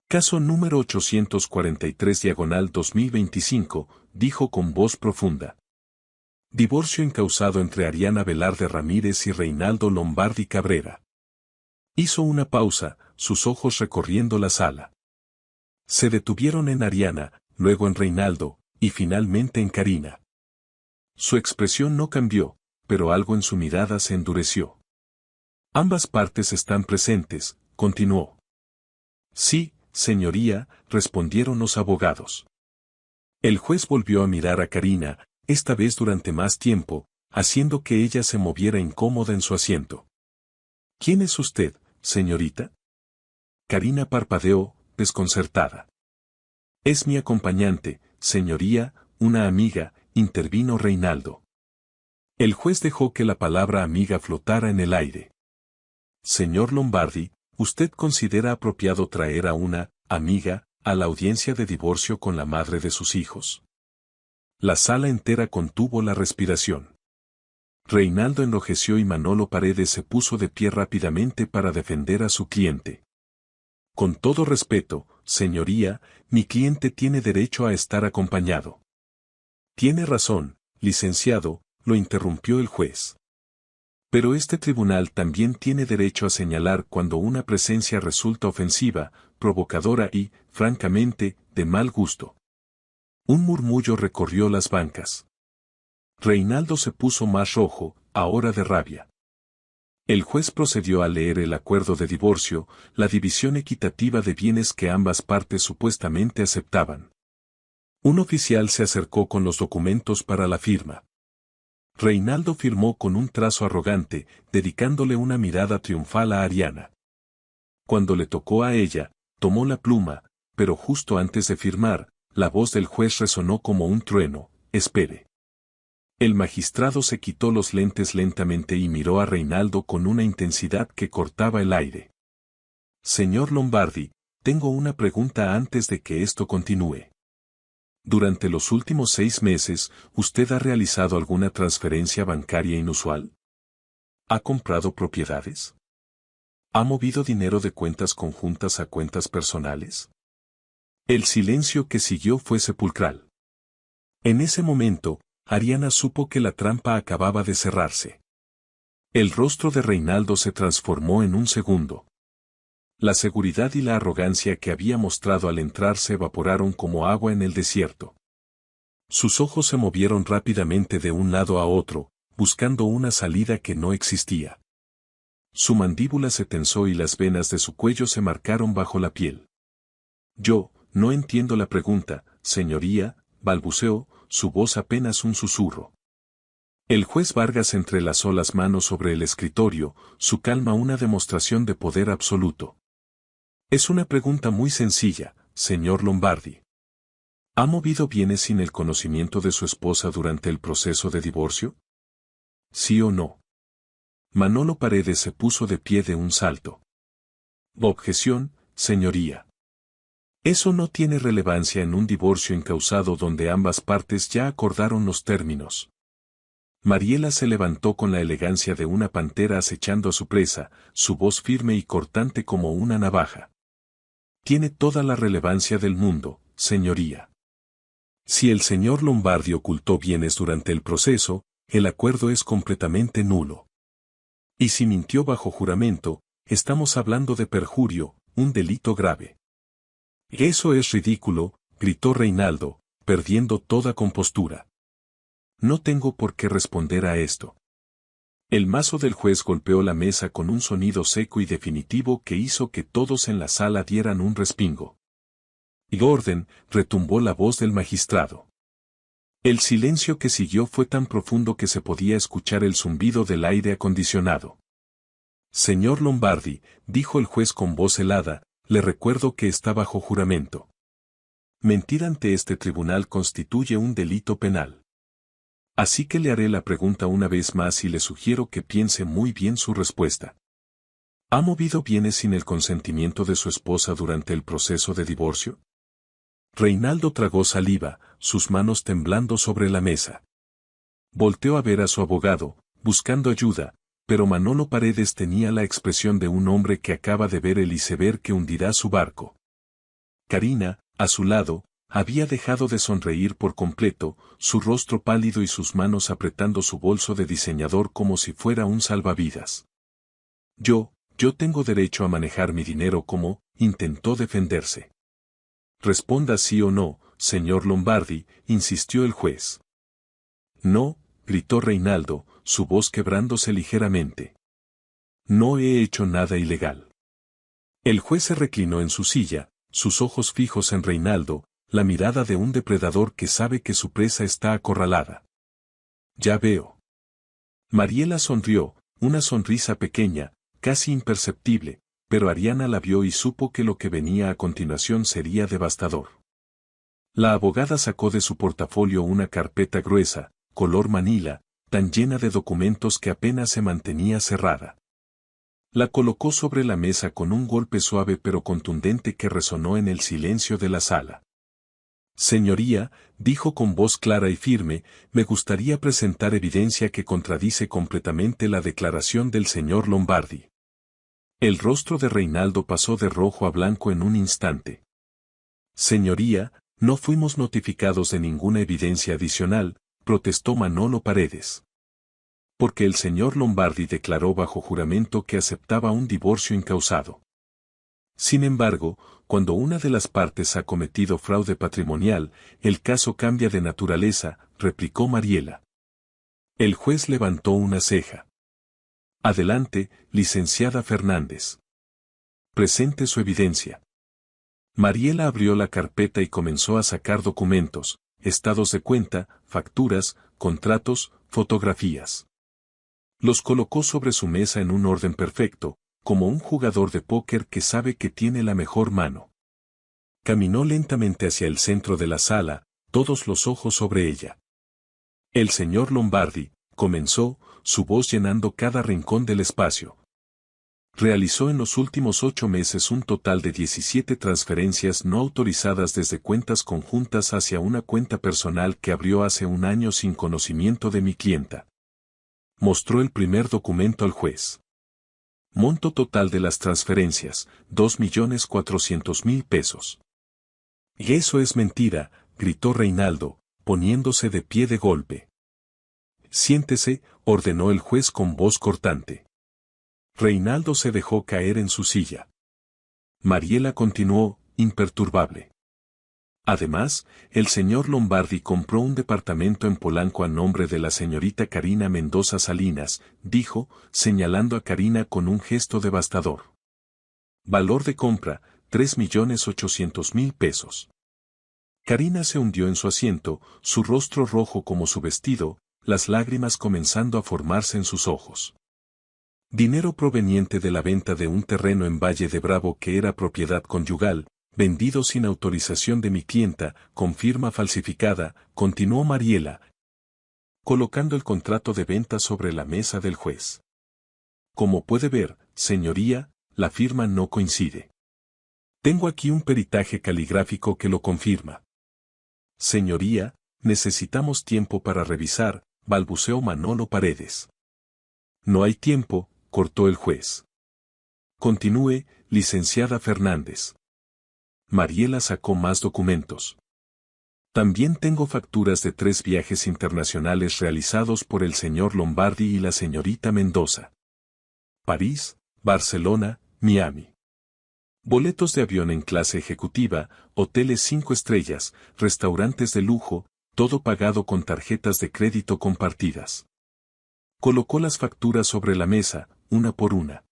Caso número 843/2025, dijo con voz profunda. Divorcio encausado entre Ariana Velarde Ramírez y Reinaldo Lombardi Cabrera. Hizo una pausa, sus ojos recorriendo la sala. Se detuvieron en Ariana, luego en Reinaldo, y finalmente en Karina. Su expresión no cambió, pero algo en su mirada se endureció. Ambas partes están presentes, continuó. Sí, señoría, respondieron los abogados. El juez volvió a mirar a Karina, esta vez durante más tiempo, haciendo que ella se moviera incómoda en su asiento. ¿Quién es usted, señorita? Karina parpadeó, desconcertada. Es mi acompañante, señoría, una amiga, intervino Reinaldo. El juez dejó que la palabra amiga flotara en el aire. Señor Lombardi, ¿usted considera apropiado traer a una amiga a la audiencia de divorcio con la madre de sus hijos? La sala entera contuvo la respiración. Reinaldo enrojeció y Manolo Paredes se puso de pie rápidamente para defender a su cliente. Con todo respeto, señoría, mi cliente tiene derecho a estar acompañado. Tiene razón, licenciado, lo interrumpió el juez. Pero este tribunal también tiene derecho a señalar cuando una presencia resulta ofensiva, provocadora y, francamente, de mal gusto. Un murmullo recorrió las bancas. Reinaldo se puso más rojo, ahora de rabia. El juez procedió a leer el acuerdo de divorcio, la división equitativa de bienes que ambas partes supuestamente aceptaban. Un oficial se acercó con los documentos para la firma. Reinaldo firmó con un trazo arrogante, dedicándole una mirada triunfal a Ariana. Cuando le tocó a ella, tomó la pluma, pero justo antes de firmar, la voz del juez resonó como un trueno, espere. El magistrado se quitó los lentes lentamente y miró a Reinaldo con una intensidad que cortaba el aire. Señor Lombardi, tengo una pregunta antes de que esto continúe. Durante los últimos 6 meses, ¿usted ha realizado alguna transferencia bancaria inusual? ¿Ha comprado propiedades? ¿Ha movido dinero de cuentas conjuntas a cuentas personales? El silencio que siguió fue sepulcral. En ese momento, Ariana supo que la trampa acababa de cerrarse. El rostro de Reinaldo se transformó en un segundo. La seguridad y la arrogancia que había mostrado al entrar se evaporaron como agua en el desierto. Sus ojos se movieron rápidamente de un lado a otro, buscando una salida que no existía. Su mandíbula se tensó y las venas de su cuello se marcaron bajo la piel. Yo, no entiendo la pregunta, señoría, balbuceó, su voz apenas un susurro. El juez Vargas entrelazó las manos sobre el escritorio, su calma una demostración de poder absoluto. Es una pregunta muy sencilla, señor Lombardi. ¿Ha movido bienes sin el conocimiento de su esposa durante el proceso de divorcio? ¿Sí o no? Manolo Paredes se puso de pie de un salto. Objeción, señoría. Eso no tiene relevancia en un divorcio incausado donde ambas partes ya acordaron los términos. Mariela se levantó con la elegancia de una pantera acechando a su presa, su voz firme y cortante como una navaja. Tiene toda la relevancia del mundo, señoría. Si el señor Lombardi ocultó bienes durante el proceso, el acuerdo es completamente nulo. Y si mintió bajo juramento, estamos hablando de perjurio, un delito grave. Eso es ridículo, gritó Reinaldo, perdiendo toda compostura. No tengo por qué responder a esto. El mazo del juez golpeó la mesa con un sonido seco y definitivo que hizo que todos en la sala dieran un respingo. Y orden, retumbó la voz del magistrado. El silencio que siguió fue tan profundo que se podía escuchar el zumbido del aire acondicionado. Señor Lombardi, dijo el juez con voz helada, le recuerdo que está bajo juramento. Mentir ante este tribunal constituye un delito penal. Así que le haré la pregunta una vez más y le sugiero que piense muy bien su respuesta. ¿Ha movido bienes sin el consentimiento de su esposa durante el proceso de divorcio? Reinaldo tragó saliva, sus manos temblando sobre la mesa. Volteó a ver a su abogado, buscando ayuda, pero Manolo Paredes tenía la expresión de un hombre que acaba de ver el iceberg que hundirá su barco. Karina, a su lado, había dejado de sonreír por completo, su rostro pálido y sus manos apretando su bolso de diseñador como si fuera un salvavidas. Yo tengo derecho a manejar mi dinero como, intentó defenderse. Responda sí o no, señor Lombardi, insistió el juez. No, gritó Reinaldo, su voz quebrándose ligeramente. No he hecho nada ilegal. El juez se reclinó en su silla, sus ojos fijos en Reinaldo, la mirada de un depredador que sabe que su presa está acorralada. Ya veo. Mariela sonrió, una sonrisa pequeña, casi imperceptible, pero Ariana la vio y supo que lo que venía a continuación sería devastador. La abogada sacó de su portafolio una carpeta gruesa, color manila, tan llena de documentos que apenas se mantenía cerrada. La colocó sobre la mesa con un golpe suave pero contundente que resonó en el silencio de la sala. Señoría, dijo con voz clara y firme, me gustaría presentar evidencia que contradice completamente la declaración del señor Lombardi. El rostro de Reinaldo pasó de rojo a blanco en un instante. Señoría, no fuimos notificados de ninguna evidencia adicional, protestó Manolo Paredes. Porque el señor Lombardi declaró bajo juramento que aceptaba un divorcio incausado. Sin embargo, cuando una de las partes ha cometido fraude patrimonial, el caso cambia de naturaleza, replicó Mariela. El juez levantó una ceja. Adelante, licenciada Fernández. Presente su evidencia. Mariela abrió la carpeta y comenzó a sacar documentos, estados de cuenta, facturas, contratos, fotografías. Los colocó sobre su mesa en un orden perfecto, como un jugador de póker que sabe que tiene la mejor mano. Caminó lentamente hacia el centro de la sala, todos los ojos sobre ella. El señor Lombardi, comenzó, su voz llenando cada rincón del espacio. Realizó en los últimos 8 meses un total de 17 transferencias no autorizadas desde cuentas conjuntas hacia una cuenta personal que abrió hace un año sin conocimiento de mi clienta. Mostró el primer documento al juez. Monto total de las transferencias, 2.400.000 pesos. Y eso es mentira, gritó Reinaldo, poniéndose de pie de golpe. Siéntese, ordenó el juez con voz cortante. Reinaldo se dejó caer en su silla. Mariela continuó, imperturbable. Además, el señor Lombardi compró un departamento en Polanco a nombre de la señorita Karina Mendoza Salinas, dijo, señalando a Karina con un gesto devastador. Valor de compra, 3.800.000 pesos. Karina se hundió en su asiento, su rostro rojo como su vestido, las lágrimas comenzando a formarse en sus ojos. Dinero proveniente de la venta de un terreno en Valle de Bravo que era propiedad conyugal, vendido sin autorización de mi clienta, con firma falsificada, continuó Mariela, colocando el contrato de venta sobre la mesa del juez. Como puede ver, señoría, la firma no coincide. Tengo aquí un peritaje caligráfico que lo confirma. Señoría, necesitamos tiempo para revisar, balbuceó Manolo Paredes. No hay tiempo, cortó el juez. Continúe, licenciada Fernández. Mariela sacó más documentos. También tengo facturas de 3 viajes internacionales realizados por el señor Lombardi y la señorita Mendoza. París, Barcelona, Miami. Boletos de avión en clase ejecutiva, hoteles 5 estrellas, restaurantes de lujo, todo pagado con tarjetas de crédito compartidas. Colocó las facturas sobre la mesa, una por una.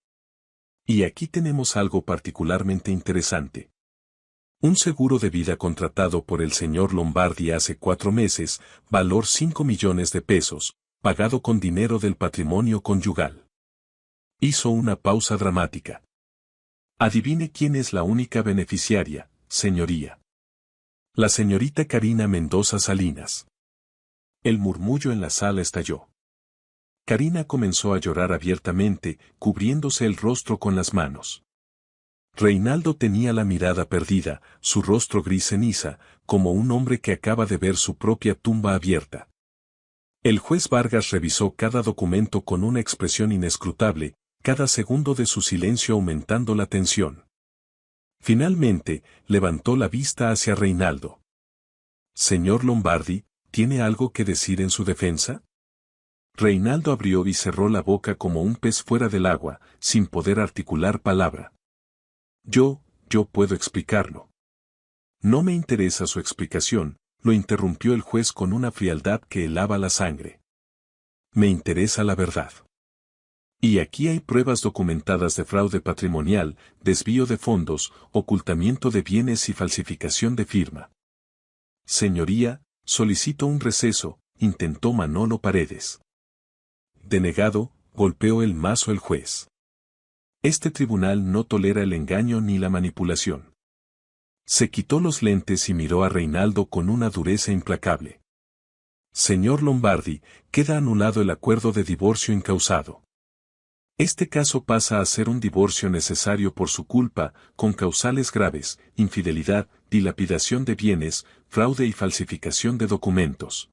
Y aquí tenemos algo particularmente interesante. Un seguro de vida contratado por el señor Lombardi hace 4 meses, valor 5 millones de pesos, pagado con dinero del patrimonio conyugal. Hizo una pausa dramática. Adivine quién es la única beneficiaria, señoría. La señorita Karina Mendoza Salinas. El murmullo en la sala estalló. Karina comenzó a llorar abiertamente, cubriéndose el rostro con las manos. Reinaldo tenía la mirada perdida, su rostro gris ceniza, como un hombre que acaba de ver su propia tumba abierta. El juez Vargas revisó cada documento con una expresión inescrutable, cada segundo de su silencio aumentando la tensión. Finalmente, levantó la vista hacia Reinaldo. Señor Lombardi, ¿tiene algo que decir en su defensa? Reinaldo abrió y cerró la boca como un pez fuera del agua, sin poder articular palabra. Yo puedo explicarlo. No me interesa su explicación, lo interrumpió el juez con una frialdad que helaba la sangre. Me interesa la verdad. Y aquí hay pruebas documentadas de fraude patrimonial, desvío de fondos, ocultamiento de bienes y falsificación de firma. Señoría, solicito un receso, intentó Manolo Paredes. Denegado, golpeó el mazo el juez. Este tribunal no tolera el engaño ni la manipulación. Se quitó los lentes y miró a Reinaldo con una dureza implacable. Señor Lombardi, queda anulado el acuerdo de divorcio incausado. Este caso pasa a ser un divorcio necesario por su culpa, con causales graves, infidelidad, dilapidación de bienes, fraude y falsificación de documentos.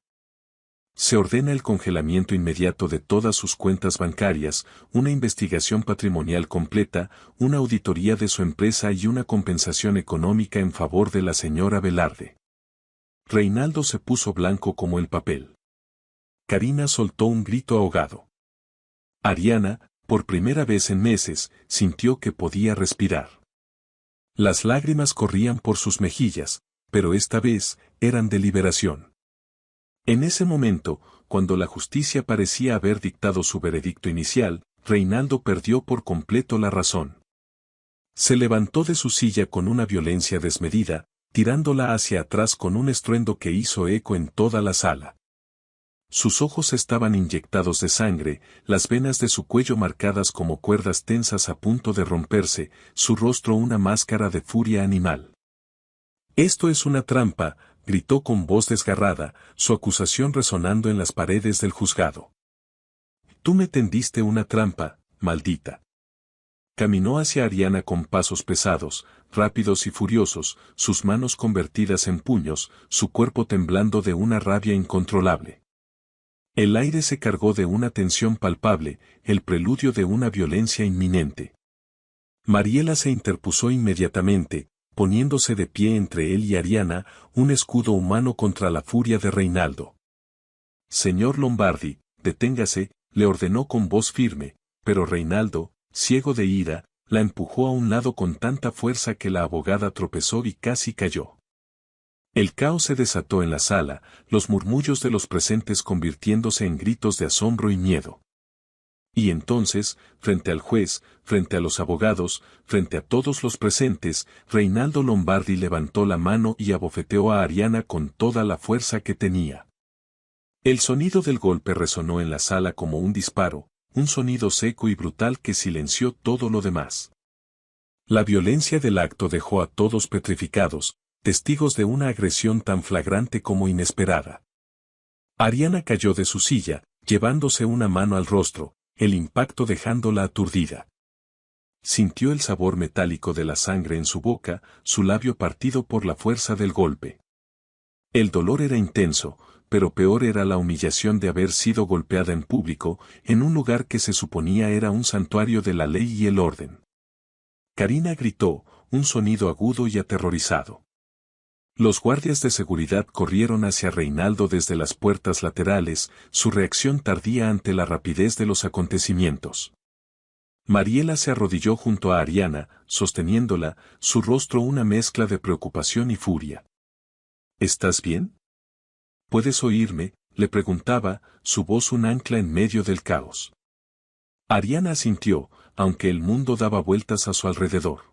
Se ordena el congelamiento inmediato de todas sus cuentas bancarias, una investigación patrimonial completa, una auditoría de su empresa y una compensación económica en favor de la señora Velarde. Reinaldo se puso blanco como el papel. Karina soltó un grito ahogado. Ariana, por primera vez en meses, sintió que podía respirar. Las lágrimas corrían por sus mejillas, pero esta vez eran de liberación. En ese momento, cuando la justicia parecía haber dictado su veredicto inicial, Reinaldo perdió por completo la razón. Se levantó de su silla con una violencia desmedida, tirándola hacia atrás con un estruendo que hizo eco en toda la sala. Sus ojos estaban inyectados de sangre, las venas de su cuello marcadas como cuerdas tensas a punto de romperse, su rostro una máscara de furia animal. Esto es una trampa, gritó con voz desgarrada, su acusación resonando en las paredes del juzgado. Tú me tendiste una trampa, maldita. Caminó hacia Ariana con pasos pesados, rápidos y furiosos, sus manos convertidas en puños, su cuerpo temblando de una rabia incontrolable. El aire se cargó de una tensión palpable, el preludio de una violencia inminente. Mariela se interpuso inmediatamente, poniéndose de pie entre él y Ariana, un escudo humano contra la furia de Reinaldo. Señor Lombardi, deténgase, le ordenó con voz firme, pero Reinaldo, ciego de ira, la empujó a un lado con tanta fuerza que la abogada tropezó y casi cayó. El caos se desató en la sala, los murmullos de los presentes convirtiéndose en gritos de asombro y miedo. Y entonces, frente al juez, frente a los abogados, frente a todos los presentes, Reinaldo Lombardi levantó la mano y abofeteó a Ariana con toda la fuerza que tenía. El sonido del golpe resonó en la sala como un disparo, un sonido seco y brutal que silenció todo lo demás. La violencia del acto dejó a todos petrificados, testigos de una agresión tan flagrante como inesperada. Ariana cayó de su silla, llevándose una mano al rostro, el impacto dejándola aturdida. Sintió el sabor metálico de la sangre en su boca, su labio partido por la fuerza del golpe. El dolor era intenso, pero peor era la humillación de haber sido golpeada en público, en un lugar que se suponía era un santuario de la ley y el orden. Karina gritó, un sonido agudo y aterrorizado. Los guardias de seguridad corrieron hacia Reinaldo desde las puertas laterales, su reacción tardía ante la rapidez de los acontecimientos. Mariela se arrodilló junto a Ariana, sosteniéndola, su rostro una mezcla de preocupación y furia. ¿Estás bien? ¿Puedes oírme?, le preguntaba, su voz un ancla en medio del caos. Ariana asintió, aunque el mundo daba vueltas a su alrededor.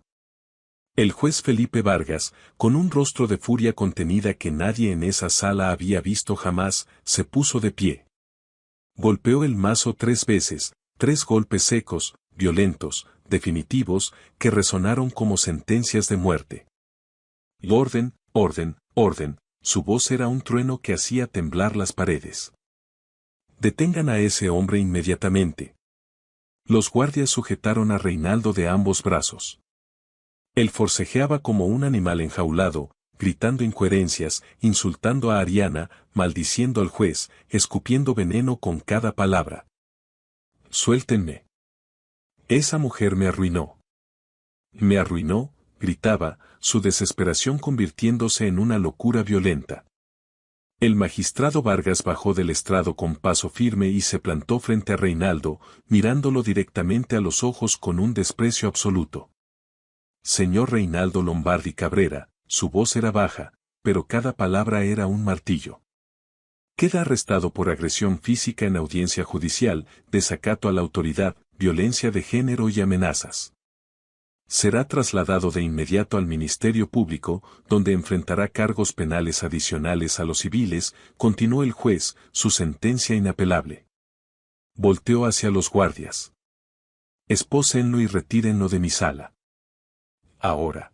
El juez Felipe Vargas, con un rostro de furia contenida que nadie en esa sala había visto jamás, se puso de pie. Golpeó el mazo 3 veces, 3 golpes secos, violentos, definitivos, que resonaron como sentencias de muerte. Orden, orden, orden, su voz era un trueno que hacía temblar las paredes. Detengan a ese hombre inmediatamente. Los guardias sujetaron a Reinaldo de ambos brazos. Él forcejeaba como un animal enjaulado, gritando incoherencias, insultando a Ariana, maldiciendo al juez, escupiendo veneno con cada palabra. Suéltenme. Esa mujer me arruinó. Me arruinó, gritaba, su desesperación convirtiéndose en una locura violenta. El magistrado Vargas bajó del estrado con paso firme y se plantó frente a Reinaldo, mirándolo directamente a los ojos con un desprecio absoluto. Señor Reinaldo Lombardi Cabrera, su voz era baja, pero cada palabra era un martillo. Queda arrestado por agresión física en audiencia judicial, desacato a la autoridad, violencia de género y amenazas. Será trasladado de inmediato al Ministerio Público, donde enfrentará cargos penales adicionales a los civiles, continuó el juez, su sentencia inapelable. Volteó hacia los guardias. Espósenlo y retírenlo de mi sala. Ahora.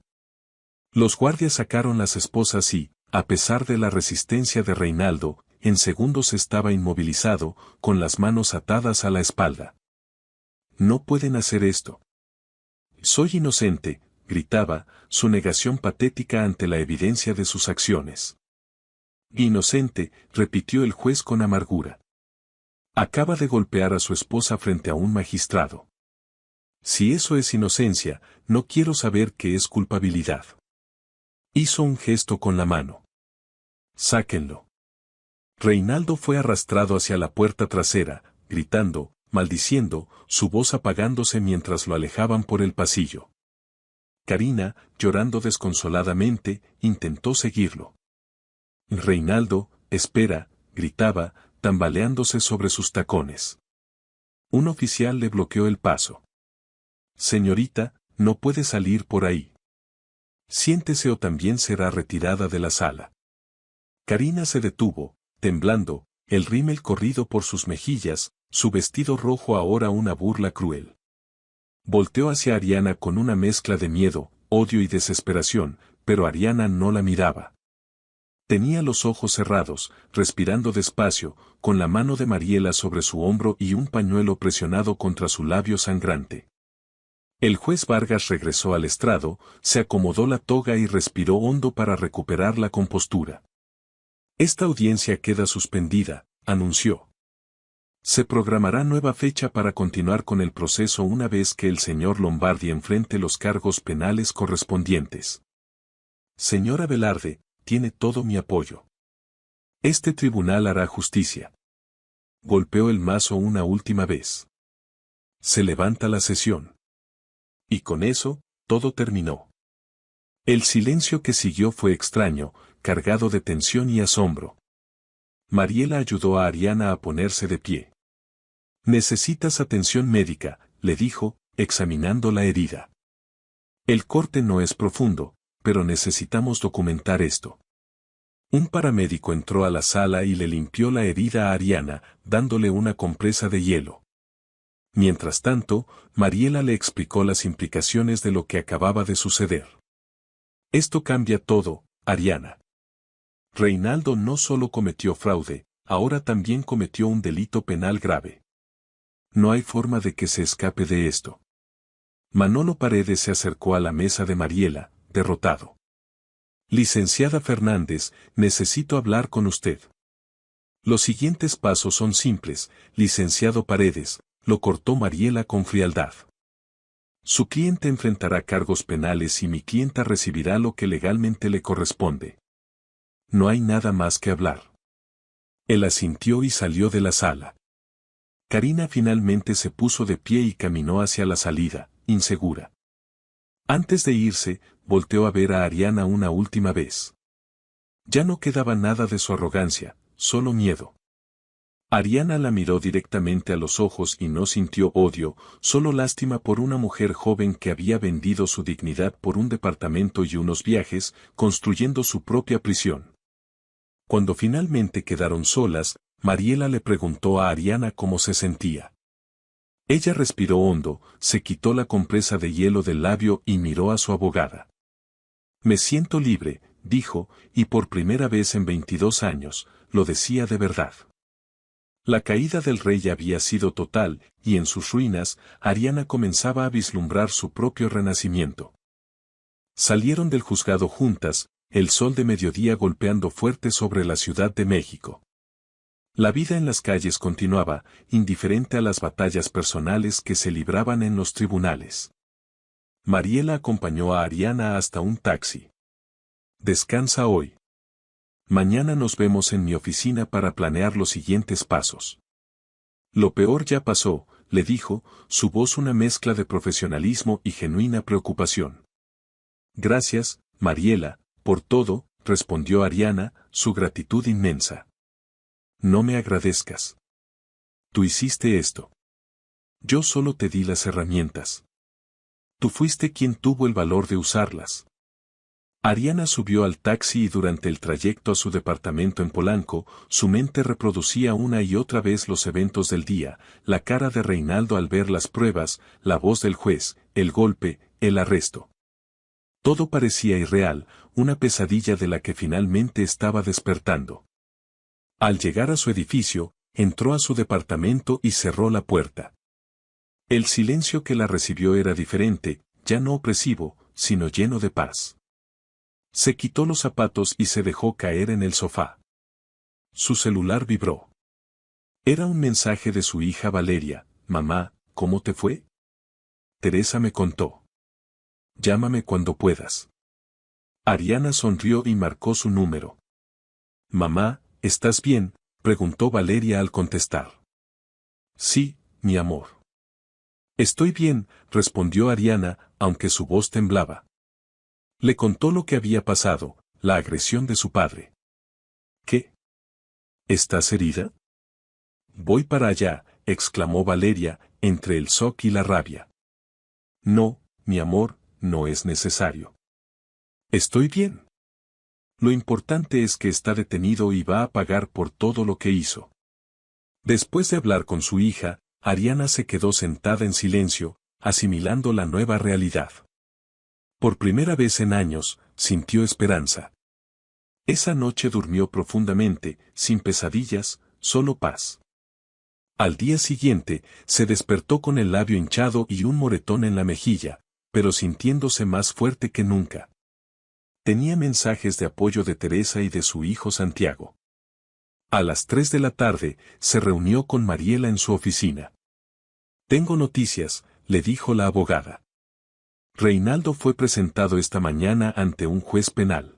Los guardias sacaron las esposas y, a pesar de la resistencia de Reinaldo, en segundos estaba inmovilizado, con las manos atadas a la espalda. No pueden hacer esto. Soy inocente, gritaba, su negación patética ante la evidencia de sus acciones. Inocente, repitió el juez con amargura. Acaba de golpear a su esposa frente a un magistrado. Si eso es inocencia, no quiero saber qué es culpabilidad. Hizo un gesto con la mano. Sáquenlo. Reinaldo fue arrastrado hacia la puerta trasera, gritando, maldiciendo, su voz apagándose mientras lo alejaban por el pasillo. Karina, llorando desconsoladamente, intentó seguirlo. Reinaldo, espera, gritaba, tambaleándose sobre sus tacones. Un oficial le bloqueó el paso. Señorita, no puede salir por ahí. Siéntese o también será retirada de la sala. Karina se detuvo, temblando, el rímel corrido por sus mejillas, su vestido rojo ahora una burla cruel. Volteó hacia Ariana con una mezcla de miedo, odio y desesperación, pero Ariana no la miraba. Tenía los ojos cerrados, respirando despacio, con la mano de Mariela sobre su hombro y un pañuelo presionado contra su labio sangrante. El juez Vargas regresó al estrado, se acomodó la toga y respiró hondo para recuperar la compostura. Esta audiencia queda suspendida, anunció. Se programará nueva fecha para continuar con el proceso una vez que el señor Lombardi enfrente los cargos penales correspondientes. Señora Velarde, tiene todo mi apoyo. Este tribunal hará justicia. Golpeó el mazo una última vez. Se levanta la sesión. Y con eso, todo terminó. El silencio que siguió fue extraño, cargado de tensión y asombro. Mariela ayudó a Ariana a ponerse de pie. Necesitas atención médica, le dijo, examinando la herida. El corte no es profundo, pero necesitamos documentar esto. Un paramédico entró a la sala y le limpió la herida a Ariana, dándole una compresa de hielo. Mientras tanto, Mariela le explicó las implicaciones de lo que acababa de suceder. Esto cambia todo, Ariana. Reinaldo no solo cometió fraude, ahora también cometió un delito penal grave. No hay forma de que se escape de esto. Manolo Paredes se acercó a la mesa de Mariela, derrotado. Licenciada Fernández, necesito hablar con usted. Los siguientes pasos son simples, licenciado Paredes, lo cortó Mariela con frialdad. Su cliente enfrentará cargos penales y mi clienta recibirá lo que legalmente le corresponde. No hay nada más que hablar. Él asintió y salió de la sala. Karina finalmente se puso de pie y caminó hacia la salida, insegura. Antes de irse, volteó a ver a Ariana una última vez. Ya no quedaba nada de su arrogancia, solo miedo. Ariana la miró directamente a los ojos y no sintió odio, solo lástima por una mujer joven que había vendido su dignidad por un departamento y unos viajes, construyendo su propia prisión. Cuando finalmente quedaron solas, Mariela le preguntó a Ariana cómo se sentía. Ella respiró hondo, se quitó la compresa de hielo del labio y miró a su abogada. Me siento libre, dijo, y por primera vez en 22 años, lo decía de verdad. La caída del rey había sido total, y en sus ruinas, Ariana comenzaba a vislumbrar su propio renacimiento. Salieron del juzgado juntas, el sol de mediodía golpeando fuerte sobre la Ciudad de México. La vida en las calles continuaba, indiferente a las batallas personales que se libraban en los tribunales. Mariela acompañó a Ariana hasta un taxi. Descansa hoy. Mañana nos vemos en mi oficina para planear los siguientes pasos. Lo peor ya pasó, le dijo, su voz una mezcla de profesionalismo y genuina preocupación. Gracias, Mariela, por todo, respondió Ariana, su gratitud inmensa. No me agradezcas. Tú hiciste esto. Yo solo te di las herramientas. Tú fuiste quien tuvo el valor de usarlas. Ariana subió al taxi y durante el trayecto a su departamento en Polanco, su mente reproducía una y otra vez los eventos del día, la cara de Reinaldo al ver las pruebas, la voz del juez, el golpe, el arresto. Todo parecía irreal, una pesadilla de la que finalmente estaba despertando. Al llegar a su edificio, entró a su departamento y cerró la puerta. El silencio que la recibió era diferente, ya no opresivo, sino lleno de paz. Se quitó los zapatos y se dejó caer en el sofá. Su celular vibró. Era un mensaje de su hija Valeria. Mamá, ¿cómo te fue? Teresa me contó. Llámame cuando puedas. Ariana sonrió y marcó su número. Mamá, ¿estás bien?, preguntó Valeria al contestar. Sí, mi amor. Estoy bien, respondió Ariana, aunque su voz temblaba. Le contó lo que había pasado, la agresión de su padre. ¿Qué? ¿Estás herida? Voy para allá, exclamó Valeria, entre el shock y la rabia. No, mi amor, no es necesario. Estoy bien. Lo importante es que está detenido y va a pagar por todo lo que hizo. Después de hablar con su hija, Ariana se quedó sentada en silencio, asimilando la nueva realidad. Por primera vez en años, sintió esperanza. Esa noche durmió profundamente, sin pesadillas, solo paz. Al día siguiente, se despertó con el labio hinchado y un moretón en la mejilla, pero sintiéndose más fuerte que nunca. Tenía mensajes de apoyo de Teresa y de su hijo Santiago. A las 3 de la tarde, se reunió con Mariela en su oficina. Tengo noticias, le dijo la abogada. Reinaldo fue presentado esta mañana ante un juez penal.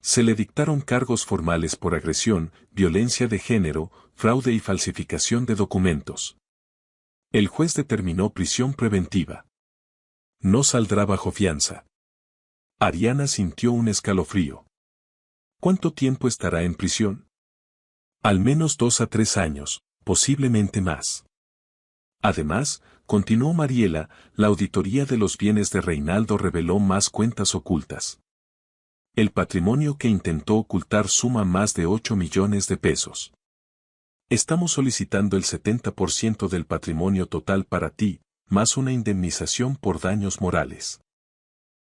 Se le dictaron cargos formales por agresión, violencia de género, fraude y falsificación de documentos. El juez determinó prisión preventiva. No saldrá bajo fianza. Ariana sintió un escalofrío. ¿Cuánto tiempo estará en prisión? Al menos 2 a 3 años, posiblemente más. Además, continuó Mariela, la auditoría de los bienes de Reinaldo reveló más cuentas ocultas. El patrimonio que intentó ocultar suma más de 8 millones de pesos. Estamos solicitando el 70% del patrimonio total para ti, más una indemnización por daños morales.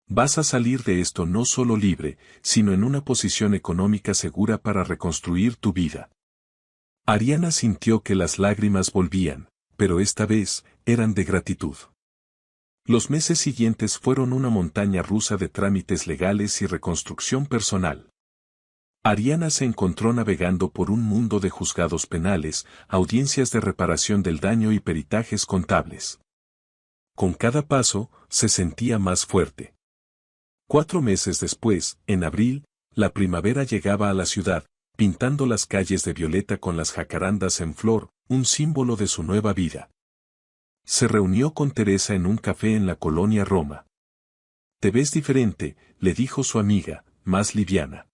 Vas a salir de esto no solo libre, sino en una posición económica segura para reconstruir tu vida. Ariana sintió que las lágrimas volvían, pero esta vez, eran de gratitud. Los meses siguientes fueron una montaña rusa de trámites legales y reconstrucción personal. Ariana se encontró navegando por un mundo de juzgados penales, audiencias de reparación del daño y peritajes contables. Con cada paso, se sentía más fuerte. 4 meses después, en abril, la primavera llegaba a la ciudad, pintando las calles de violeta con las jacarandas en flor, un símbolo de su nueva vida. Se reunió con Teresa en un café en la colonia Roma. «Te ves diferente», le dijo su amiga, más liviana.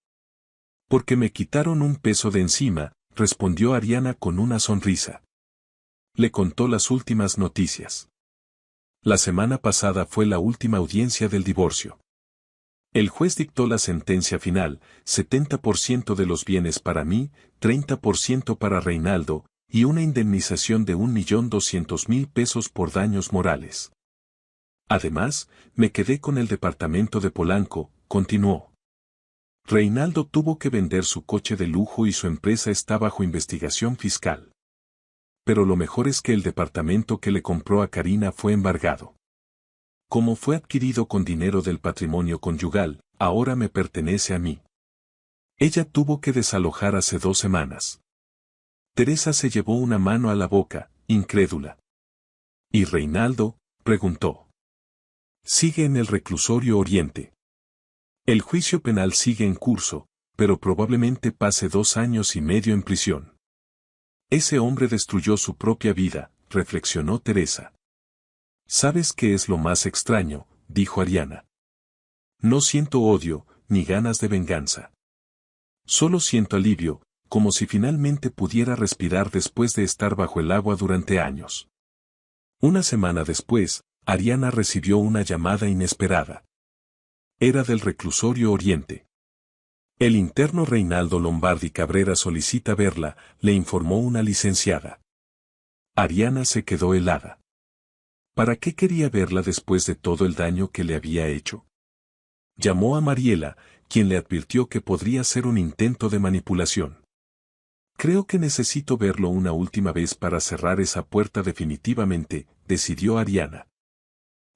«Porque me quitaron un peso de encima», respondió Ariana con una sonrisa. Le contó las últimas noticias. La semana pasada fue la última audiencia del divorcio. El juez dictó la sentencia final: 70% de los bienes para mí, 30% para Reinaldo, y una indemnización de 1.200.000 pesos por daños morales. Además, me quedé con el departamento de Polanco, continuó. Reinaldo tuvo que vender su coche de lujo y su empresa está bajo investigación fiscal. Pero lo mejor es que el departamento que le compró a Karina fue embargado. Como fue adquirido con dinero del patrimonio conyugal, ahora me pertenece a mí. Ella tuvo que desalojar hace 2 semanas. Teresa se llevó una mano a la boca, incrédula. ¿Y Reinaldo?, preguntó. Sigue en el reclusorio Oriente. El juicio penal sigue en curso, pero probablemente pase 2 años y medio en prisión. Ese hombre destruyó su propia vida, reflexionó Teresa. ¿Sabes qué es lo más extraño?, dijo Ariana. No siento odio, ni ganas de venganza. Solo siento alivio, como si finalmente pudiera respirar después de estar bajo el agua durante años. Una semana después, Ariana recibió una llamada inesperada. Era del reclusorio Oriente. El interno Reinaldo Lombardi Cabrera solicita verla, le informó una licenciada. Ariana se quedó helada. ¿Para qué quería verla después de todo el daño que le había hecho? Llamó a Mariela, quien le advirtió que podría ser un intento de manipulación. Creo que necesito verlo una última vez para cerrar esa puerta definitivamente, decidió Ariana.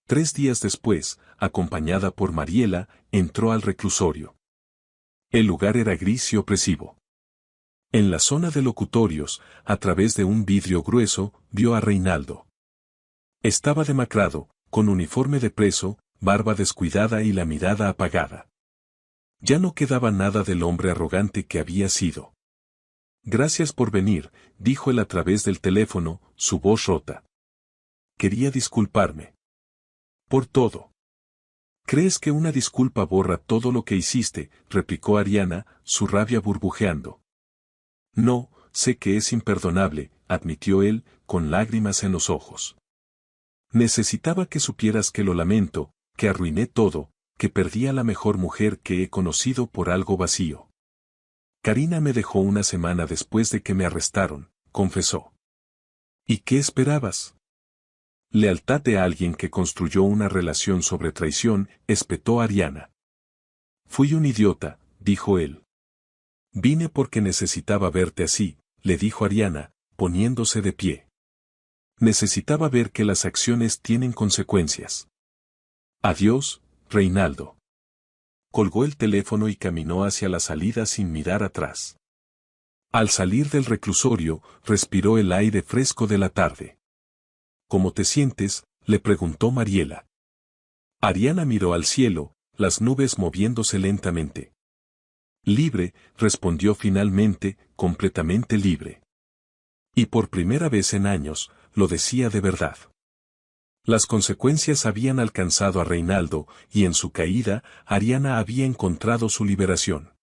3 días después, acompañada por Mariela, entró al reclusorio. El lugar era gris y opresivo. En la zona de locutorios, a través de un vidrio grueso, vio a Reinaldo. Estaba demacrado, con uniforme de preso, barba descuidada y la mirada apagada. Ya no quedaba nada del hombre arrogante que había sido. Gracias por venir, dijo él a través del teléfono, su voz rota. Quería disculparme. Por todo. ¿Crees que una disculpa borra todo lo que hiciste?, replicó Ariana, su rabia burbujeando. No, sé que es imperdonable, admitió él, con lágrimas en los ojos. Necesitaba que supieras que lo lamento, que arruiné todo, que perdí a la mejor mujer que he conocido por algo vacío. Karina me dejó una semana después de que me arrestaron, confesó. ¿Y qué esperabas? Lealtad de alguien que construyó una relación sobre traición, espetó Ariana. Fui un idiota, dijo él. Vine porque necesitaba verte así, le dijo Ariana, poniéndose de pie. Necesitaba ver que las acciones tienen consecuencias. Adiós, Reinaldo. Colgó el teléfono y caminó hacia la salida sin mirar atrás. Al salir del reclusorio, respiró el aire fresco de la tarde. ¿Cómo te sientes?, le preguntó Mariela. Ariana miró al cielo, las nubes moviéndose lentamente. Libre, respondió finalmente, completamente libre. Y por primera vez en años, lo decía de verdad. Las consecuencias habían alcanzado a Reinaldo, y en su caída, Ariana había encontrado su liberación.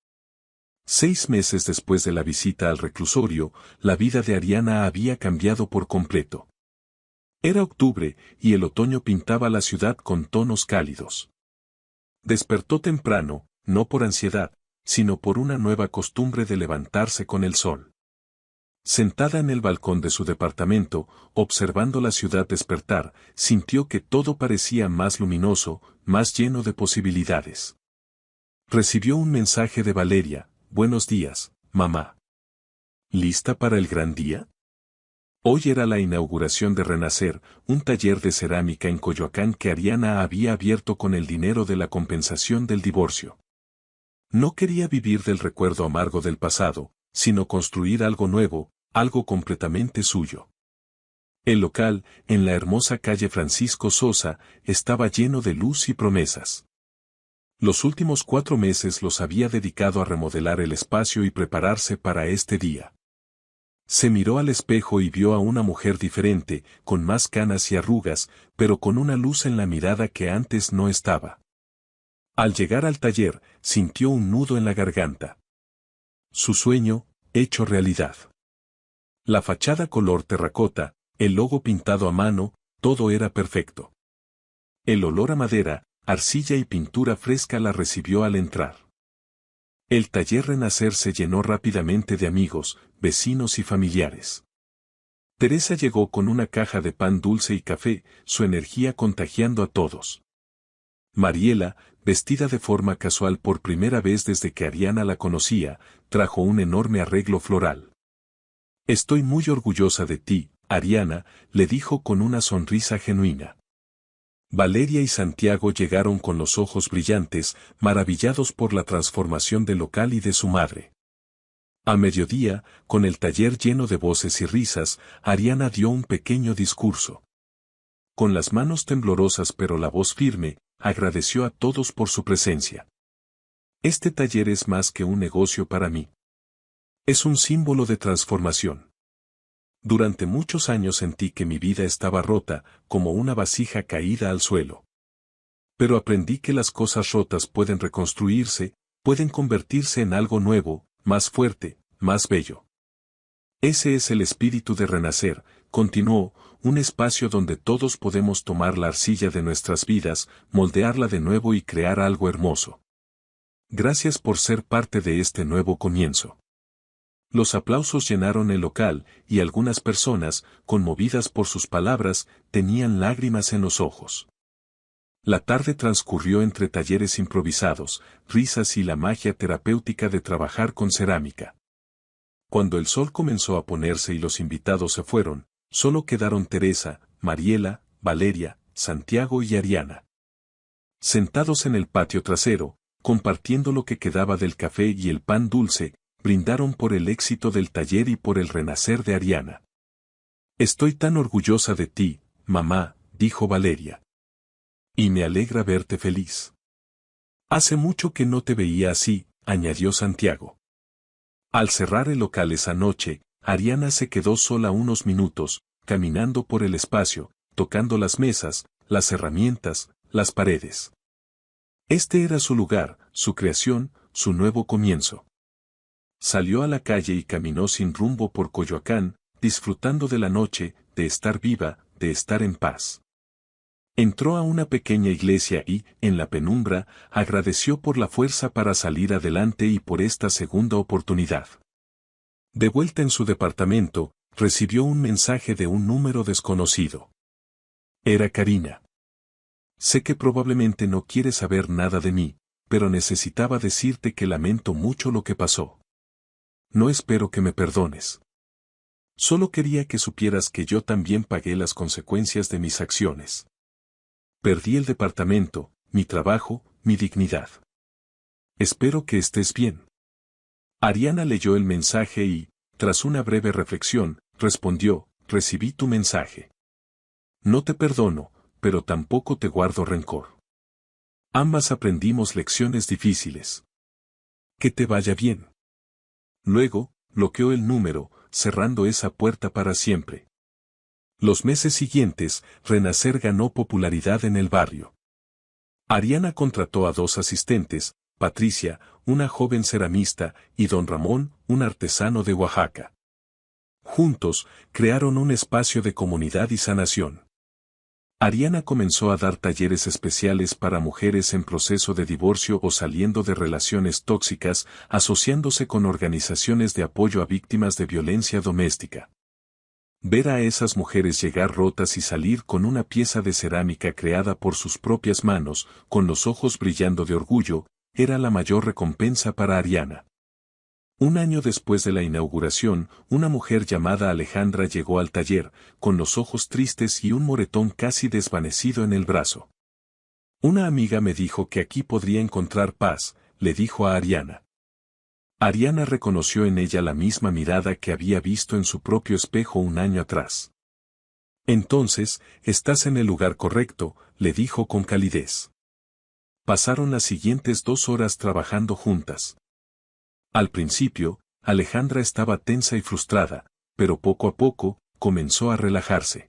6 meses después de la visita al reclusorio, la vida de Ariana había cambiado por completo. Era octubre, y el otoño pintaba la ciudad con tonos cálidos. Despertó temprano, no por ansiedad, sino por una nueva costumbre de levantarse con el sol. Sentada en el balcón de su departamento, observando la ciudad despertar, sintió que todo parecía más luminoso, más lleno de posibilidades. Recibió un mensaje de Valeria: «Buenos días, mamá. ¿Lista para el gran día?». Hoy era la inauguración de Renacer, un taller de cerámica en Coyoacán que Ariana había abierto con el dinero de la compensación del divorcio. No quería vivir del recuerdo amargo del pasado, sino construir algo nuevo, algo completamente suyo. El local, en la hermosa calle Francisco Sosa, estaba lleno de luz y promesas. Los últimos 4 meses los había dedicado a remodelar el espacio y prepararse para este día. Se miró al espejo y vio a una mujer diferente, con más canas y arrugas, pero con una luz en la mirada que antes no estaba. Al llegar al taller, sintió un nudo en la garganta. Su sueño, hecho realidad. La fachada color terracota, el logo pintado a mano, todo era perfecto. El olor a madera, arcilla y pintura fresca la recibió al entrar. El taller Renacer se llenó rápidamente de amigos, vecinos y familiares. Teresa llegó con una caja de pan dulce y café, su energía contagiando a todos. Mariela, vestida de forma casual por primera vez desde que Ariana la conocía, trajo un enorme arreglo floral. Estoy muy orgullosa de ti, Ariana, le dijo con una sonrisa genuina. Valeria y Santiago llegaron con los ojos brillantes, maravillados por la transformación del local y de su madre. A mediodía, con el taller lleno de voces y risas, Ariana dio un pequeño discurso. Con las manos temblorosas pero la voz firme, agradeció a todos por su presencia. Este taller es más que un negocio para mí. Es un símbolo de transformación. Durante muchos años sentí que mi vida estaba rota, como una vasija caída al suelo. Pero aprendí que las cosas rotas pueden reconstruirse, pueden convertirse en algo nuevo, más fuerte, más bello. Ese es el espíritu de Renacer, continuó, un espacio donde todos podemos tomar la arcilla de nuestras vidas, moldearla de nuevo y crear algo hermoso. Gracias por ser parte de este nuevo comienzo. Los aplausos llenaron el local, y algunas personas, conmovidas por sus palabras, tenían lágrimas en los ojos. La tarde transcurrió entre talleres improvisados, risas y la magia terapéutica de trabajar con cerámica. Cuando el sol comenzó a ponerse y los invitados se fueron, solo quedaron Teresa, Mariela, Valeria, Santiago y Ariana. Sentados en el patio trasero, compartiendo lo que quedaba del café y el pan dulce, brindaron por el éxito del taller y por el renacer de Ariana. Estoy tan orgullosa de ti, mamá, dijo Valeria. Y me alegra verte feliz. Hace mucho que no te veía así, añadió Santiago. Al cerrar el local esa noche, Ariana se quedó sola unos minutos, caminando por el espacio, tocando las mesas, las herramientas, las paredes. Este era su lugar, su creación, su nuevo comienzo. Salió a la calle y caminó sin rumbo por Coyoacán, disfrutando de la noche, de estar viva, de estar en paz. Entró a una pequeña iglesia y, en la penumbra, agradeció por la fuerza para salir adelante y por esta segunda oportunidad. De vuelta en su departamento, recibió un mensaje de un número desconocido. Era Karina. Sé que probablemente no quieres saber nada de mí, pero necesitaba decirte que lamento mucho lo que pasó. No espero que me perdones. Solo quería que supieras que yo también pagué las consecuencias de mis acciones. Perdí el departamento, mi trabajo, mi dignidad. Espero que estés bien. Ariana leyó el mensaje y, tras una breve reflexión, respondió, recibí tu mensaje. No te perdono, pero tampoco te guardo rencor. Ambas aprendimos lecciones difíciles. Que te vaya bien. Luego, bloqueó el número, cerrando esa puerta para siempre. Los meses siguientes, Renacer ganó popularidad en el barrio. Ariana contrató a 2 asistentes, Patricia, una joven ceramista, y don Ramón, un artesano de Oaxaca. Juntos, crearon un espacio de comunidad y sanación. Ariana comenzó a dar talleres especiales para mujeres en proceso de divorcio o saliendo de relaciones tóxicas, asociándose con organizaciones de apoyo a víctimas de violencia doméstica. Ver a esas mujeres llegar rotas y salir con una pieza de cerámica creada por sus propias manos, con los ojos brillando de orgullo, era la mayor recompensa para Ariana. Un año después de la inauguración, una mujer llamada Alejandra llegó al taller, con los ojos tristes y un moretón casi desvanecido en el brazo. Una amiga me dijo que aquí podría encontrar paz, le dijo a Ariana. Ariana reconoció en ella la misma mirada que había visto en su propio espejo un año atrás. Entonces, estás en el lugar correcto, le dijo con calidez. Pasaron las siguientes 2 horas trabajando juntas. Al principio, Alejandra estaba tensa y frustrada, pero poco a poco, comenzó a relajarse.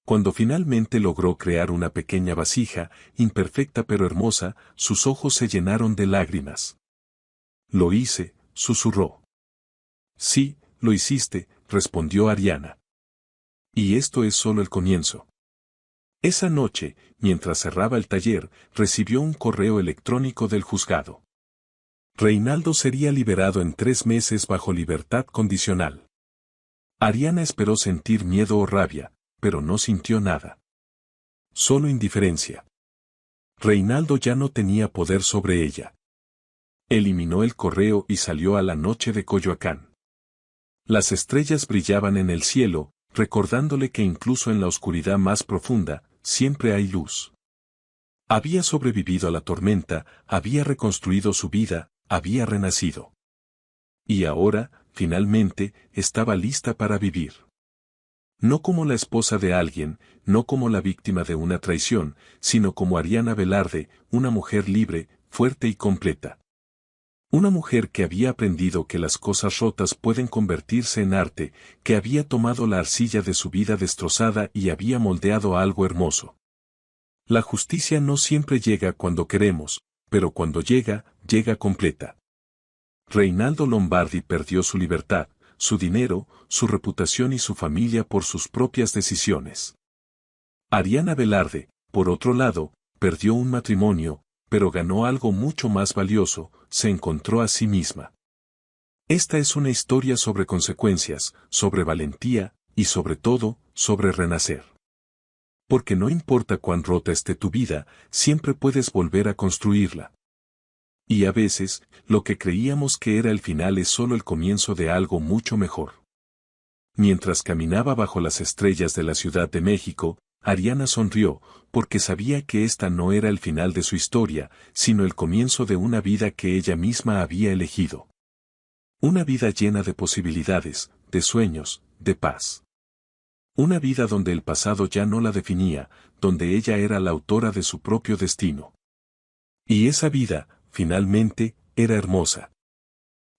Cuando finalmente logró crear una pequeña vasija, imperfecta pero hermosa, sus ojos se llenaron de lágrimas. Lo hice, susurró. Sí, lo hiciste, respondió Ariana. Y esto es solo el comienzo. Esa noche, mientras cerraba el taller, recibió un correo electrónico del juzgado. Reinaldo sería liberado en 3 meses bajo libertad condicional. Ariana esperó sentir miedo o rabia, pero no sintió nada. Solo indiferencia. Reinaldo ya no tenía poder sobre ella. Eliminó el correo y salió a la noche de Coyoacán. Las estrellas brillaban en el cielo, recordándole que incluso en la oscuridad más profunda, siempre hay luz. Había sobrevivido a la tormenta, había reconstruido su vida, había renacido. Y ahora, finalmente, estaba lista para vivir. No como la esposa de alguien, no como la víctima de una traición, sino como Ariana Velarde, una mujer libre, fuerte y completa. Una mujer que había aprendido que las cosas rotas pueden convertirse en arte, que había tomado la arcilla de su vida destrozada y había moldeado algo hermoso. La justicia no siempre llega cuando queremos, pero cuando llega, llega completa. Reinaldo Lombardi perdió su libertad, su dinero, su reputación y su familia por sus propias decisiones. Ariana Velarde, por otro lado, perdió un matrimonio, pero ganó algo mucho más valioso, se encontró a sí misma. Esta es una historia sobre consecuencias, sobre valentía, y sobre todo, sobre renacer. Porque no importa cuán rota esté tu vida, siempre puedes volver a construirla. Y a veces, lo que creíamos que era el final es solo el comienzo de algo mucho mejor. Mientras caminaba bajo las estrellas de la Ciudad de México, Ariana sonrió, porque sabía que esta no era el final de su historia, sino el comienzo de una vida que ella misma había elegido. Una vida llena de posibilidades, de sueños, de paz. Una vida donde el pasado ya no la definía, donde ella era la autora de su propio destino. Y esa vida, finalmente, era hermosa.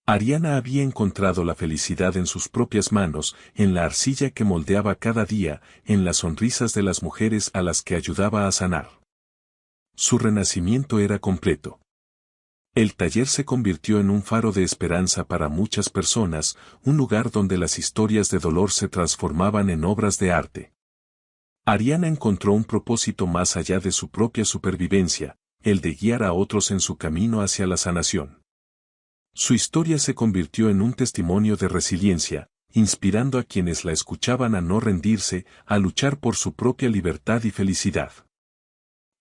Ariana había encontrado la felicidad en sus propias manos, en la arcilla que moldeaba cada día, en las sonrisas de las mujeres a las que ayudaba a sanar. Su renacimiento era completo. El taller se convirtió en un faro de esperanza para muchas personas, un lugar donde las historias de dolor se transformaban en obras de arte. Ariana encontró un propósito más allá de su propia supervivencia, el de guiar a otros en su camino hacia la sanación. Su historia se convirtió en un testimonio de resiliencia, inspirando a quienes la escuchaban a no rendirse, a luchar por su propia libertad y felicidad.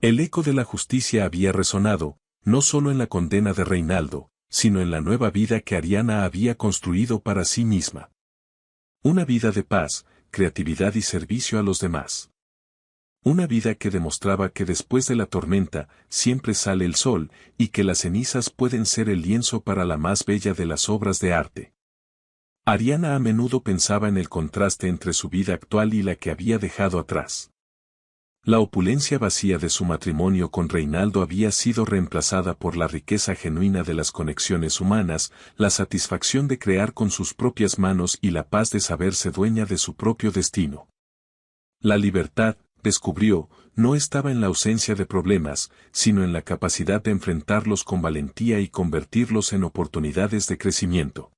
El eco de la justicia había resonado, no solo en la condena de Reinaldo, sino en la nueva vida que Ariana había construido para sí misma. Una vida de paz, creatividad y servicio a los demás. Una vida que demostraba que después de la tormenta siempre sale el sol y que las cenizas pueden ser el lienzo para la más bella de las obras de arte. Ariana a menudo pensaba en el contraste entre su vida actual y la que había dejado atrás. La opulencia vacía de su matrimonio con Reinaldo había sido reemplazada por la riqueza genuina de las conexiones humanas, la satisfacción de crear con sus propias manos y la paz de saberse dueña de su propio destino. La libertad, descubrió, no estaba en la ausencia de problemas, sino en la capacidad de enfrentarlos con valentía y convertirlos en oportunidades de crecimiento.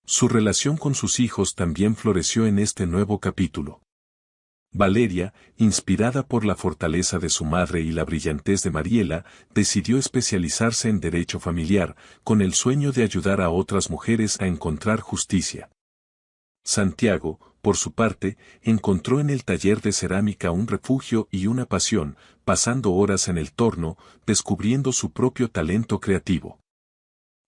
Su relación con sus hijos también floreció en este nuevo capítulo. Valeria, inspirada por la fortaleza de su madre y la brillantez de Mariela, decidió especializarse en derecho familiar, con el sueño de ayudar a otras mujeres a encontrar justicia. Santiago, por su parte, encontró en el taller de cerámica un refugio y una pasión, pasando horas en el torno, descubriendo su propio talento creativo.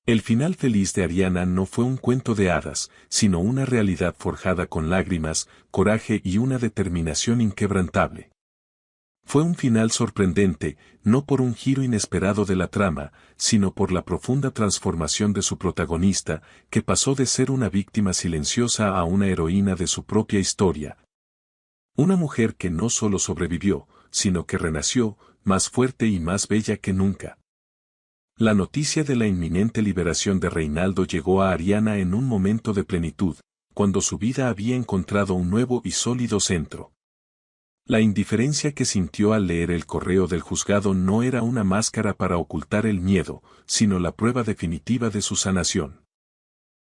El final feliz de Ariana no fue un cuento de hadas, sino una realidad forjada con lágrimas, coraje y una determinación inquebrantable. Fue un final sorprendente, no por un giro inesperado de la trama, sino por la profunda transformación de su protagonista, que pasó de ser una víctima silenciosa a una heroína de su propia historia. Una mujer que no solo sobrevivió, sino que renació, más fuerte y más bella que nunca. La noticia de la inminente liberación de Reinaldo llegó a Ariana en un momento de plenitud, cuando su vida había encontrado un nuevo y sólido centro. La indiferencia que sintió al leer el correo del juzgado no era una máscara para ocultar el miedo, sino la prueba definitiva de su sanación.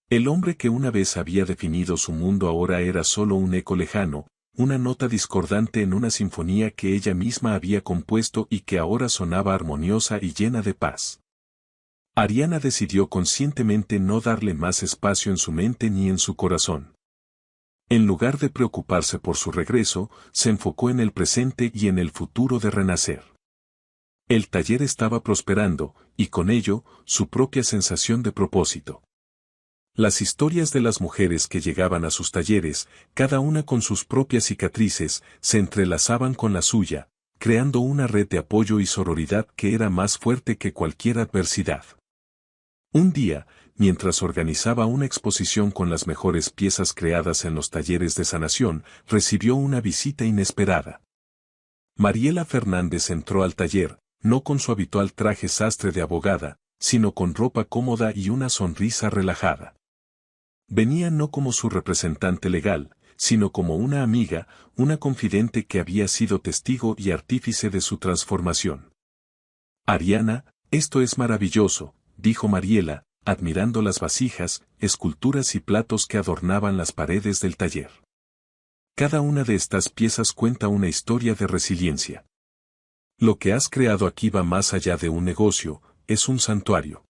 El hombre que una vez había definido su mundo ahora era solo un eco lejano, una nota discordante en una sinfonía que ella misma había compuesto y que ahora sonaba armoniosa y llena de paz. Ariana decidió conscientemente no darle más espacio en su mente ni en su corazón. En lugar de preocuparse por su regreso, se enfocó en el presente y en el futuro de renacer. El taller estaba prosperando, y con ello, su propia sensación de propósito. Las historias de las mujeres que llegaban a sus talleres, cada una con sus propias cicatrices, se entrelazaban con la suya, creando una red de apoyo y sororidad que era más fuerte que cualquier adversidad. Un día, mientras organizaba una exposición con las mejores piezas creadas en los talleres de sanación, recibió una visita inesperada. Mariela Fernández entró al taller, no con su habitual traje sastre de abogada, sino con ropa cómoda y una sonrisa relajada. Venía no como su representante legal, sino como una amiga, una confidente que había sido testigo y artífice de su transformación. Ariana, esto es maravilloso, dijo Mariela, admirando las vasijas, esculturas y platos que adornaban las paredes del taller. Cada una de estas piezas cuenta una historia de resiliencia. Lo que has creado aquí va más allá de un negocio, es un santuario.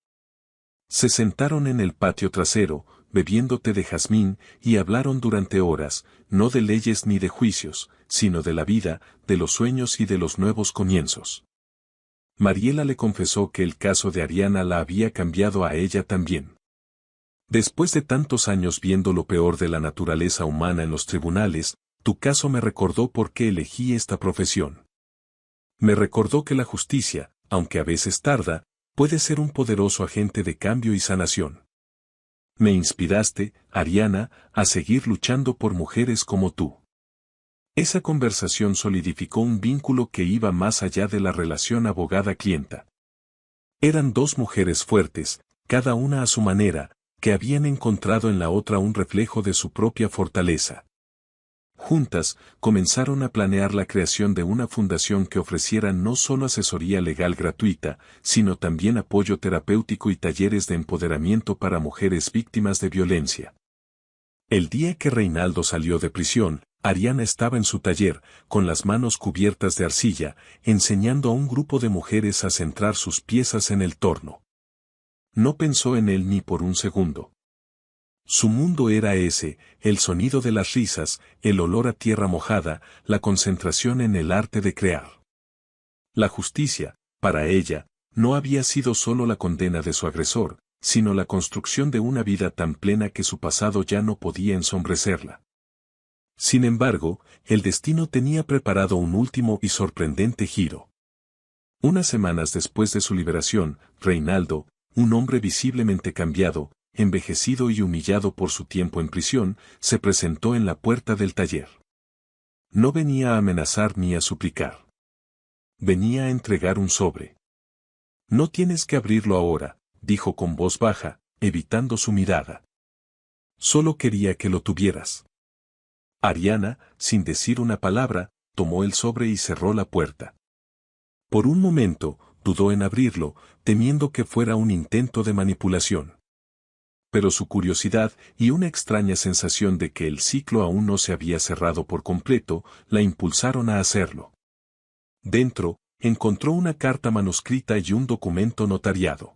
Se sentaron en el patio trasero, bebiendo té de jazmín, y hablaron durante horas, no de leyes ni de juicios, sino de la vida, de los sueños y de los nuevos comienzos. Mariela le confesó que el caso de Ariana la había cambiado a ella también. Después de tantos años viendo lo peor de la naturaleza humana en los tribunales, tu caso me recordó por qué elegí esta profesión. Me recordó que la justicia, aunque a veces tarda, puede ser un poderoso agente de cambio y sanación. Me inspiraste, Ariana, a seguir luchando por mujeres como tú. Esa conversación solidificó un vínculo que iba más allá de la relación abogada-clienta. Eran dos mujeres fuertes, cada una a su manera, que habían encontrado en la otra un reflejo de su propia fortaleza. Juntas, comenzaron a planear la creación de una fundación que ofreciera no solo asesoría legal gratuita, sino también apoyo terapéutico y talleres de empoderamiento para mujeres víctimas de violencia. El día que Reinaldo salió de prisión, Ariana estaba en su taller, con las manos cubiertas de arcilla, enseñando a un grupo de mujeres a centrar sus piezas en el torno. No pensó en él ni por un segundo. Su mundo era ese, el sonido de las risas, el olor a tierra mojada, la concentración en el arte de crear. La justicia, para ella, no había sido solo la condena de su agresor, sino la construcción de una vida tan plena que su pasado ya no podía ensombrecerla. Sin embargo, el destino tenía preparado un último y sorprendente giro. Unas semanas después de su liberación, Reinaldo, un hombre visiblemente cambiado, envejecido y humillado por su tiempo en prisión, se presentó en la puerta del taller. No venía a amenazar ni a suplicar. Venía a entregar un sobre. No tienes que abrirlo ahora, dijo con voz baja, evitando su mirada. Solo quería que lo tuvieras. Ariana, sin decir una palabra, tomó el sobre y cerró la puerta. Por un momento, dudó en abrirlo, temiendo que fuera un intento de manipulación. Pero su curiosidad y una extraña sensación de que el ciclo aún no se había cerrado por completo, la impulsaron a hacerlo. Dentro, encontró una carta manuscrita y un documento notariado.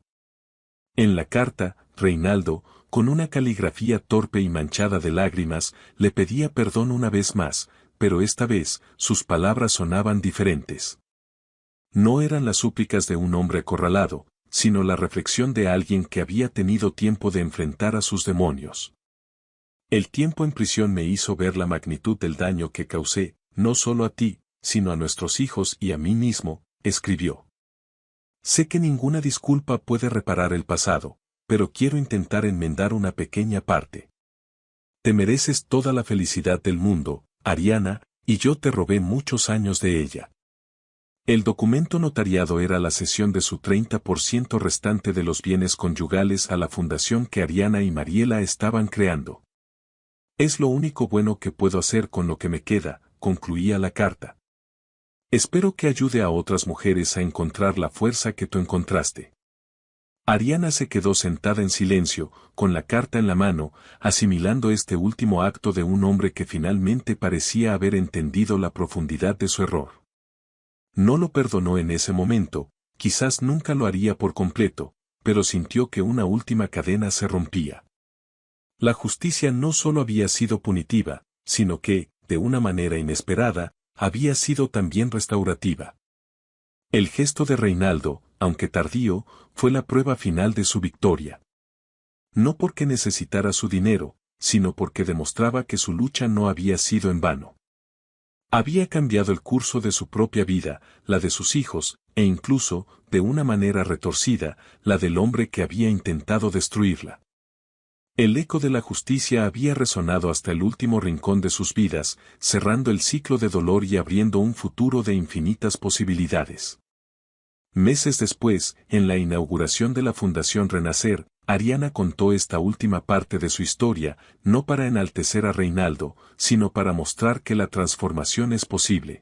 En la carta, Reinaldo, con una caligrafía torpe y manchada de lágrimas, le pedía perdón una vez más, pero esta vez, sus palabras sonaban diferentes. No eran las súplicas de un hombre acorralado, sino la reflexión de alguien que había tenido tiempo de enfrentar a sus demonios. El tiempo en prisión me hizo ver la magnitud del daño que causé, no solo a ti, sino a nuestros hijos y a mí mismo, escribió. Sé que ninguna disculpa puede reparar el pasado, pero quiero intentar enmendar una pequeña parte. Te mereces toda la felicidad del mundo, Ariana, y yo te robé muchos años de ella. El documento notariado era la cesión de su 30% restante de los bienes conyugales a la fundación que Ariana y Mariela estaban creando. Es lo único bueno que puedo hacer con lo que me queda, concluía la carta. Espero que ayude a otras mujeres a encontrar la fuerza que tú encontraste. Ariana se quedó sentada en silencio, con la carta en la mano, asimilando este último acto de un hombre que finalmente parecía haber entendido la profundidad de su error. No lo perdonó en ese momento, quizás nunca lo haría por completo, pero sintió que una última cadena se rompía. La justicia no solo había sido punitiva, sino que, de una manera inesperada, había sido también restaurativa. El gesto de Reinaldo, aunque tardío, fue la prueba final de su victoria. No porque necesitara su dinero, sino porque demostraba que su lucha no había sido en vano. Había cambiado el curso de su propia vida, la de sus hijos, e incluso, de una manera retorcida, la del hombre que había intentado destruirla. El eco de la justicia había resonado hasta el último rincón de sus vidas, cerrando el ciclo de dolor y abriendo un futuro de infinitas posibilidades. Meses después, en la inauguración de la Fundación Renacer, Ariana contó esta última parte de su historia, no para enaltecer a Reinaldo, sino para mostrar que la transformación es posible.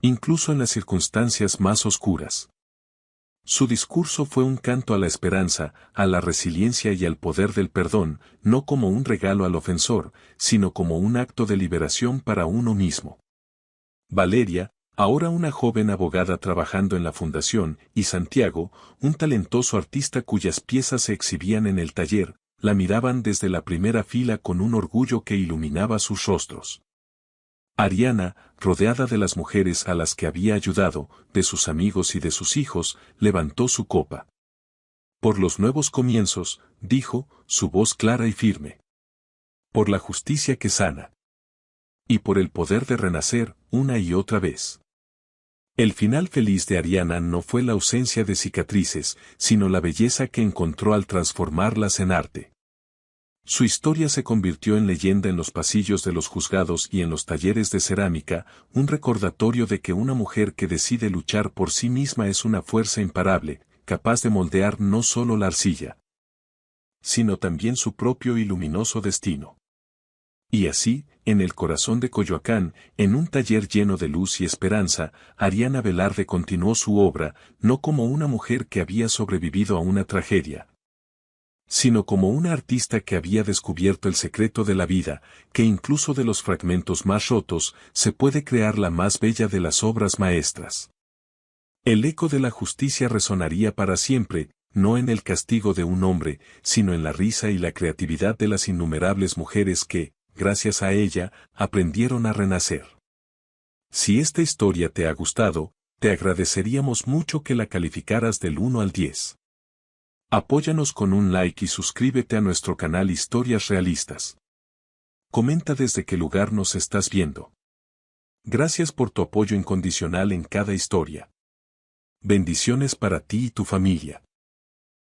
Incluso en las circunstancias más oscuras. Su discurso fue un canto a la esperanza, a la resiliencia y al poder del perdón, no como un regalo al ofensor, sino como un acto de liberación para uno mismo. Valeria, ahora una joven abogada trabajando en la fundación, y Santiago, un talentoso artista cuyas piezas se exhibían en el taller, la miraban desde la primera fila con un orgullo que iluminaba sus rostros. Ariana, rodeada de las mujeres a las que había ayudado, de sus amigos y de sus hijos, levantó su copa. Por los nuevos comienzos, dijo, su voz clara y firme. Por la justicia que sana. Y por el poder de renacer, una y otra vez. El final feliz de Ariana no fue la ausencia de cicatrices, sino la belleza que encontró al transformarlas en arte. Su historia se convirtió en leyenda en los pasillos de los juzgados y en los talleres de cerámica, un recordatorio de que una mujer que decide luchar por sí misma es una fuerza imparable, capaz de moldear no solo la arcilla, sino también su propio y luminoso destino. Y así, en el corazón de Coyoacán, en un taller lleno de luz y esperanza, Ariana Velarde continuó su obra, no como una mujer que había sobrevivido a una tragedia, sino como una artista que había descubierto el secreto de la vida, que incluso de los fragmentos más rotos, se puede crear la más bella de las obras maestras. El eco de la justicia resonaría para siempre, no en el castigo de un hombre, sino en la risa y la creatividad de las innumerables mujeres que, gracias a ella, aprendieron a renacer. Si esta historia te ha gustado, te agradeceríamos mucho que la calificaras del 1 al 10. Apóyanos con un like y suscríbete a nuestro canal Historias Realistas. Comenta desde qué lugar nos estás viendo. Gracias por tu apoyo incondicional en cada historia. Bendiciones para ti y tu familia.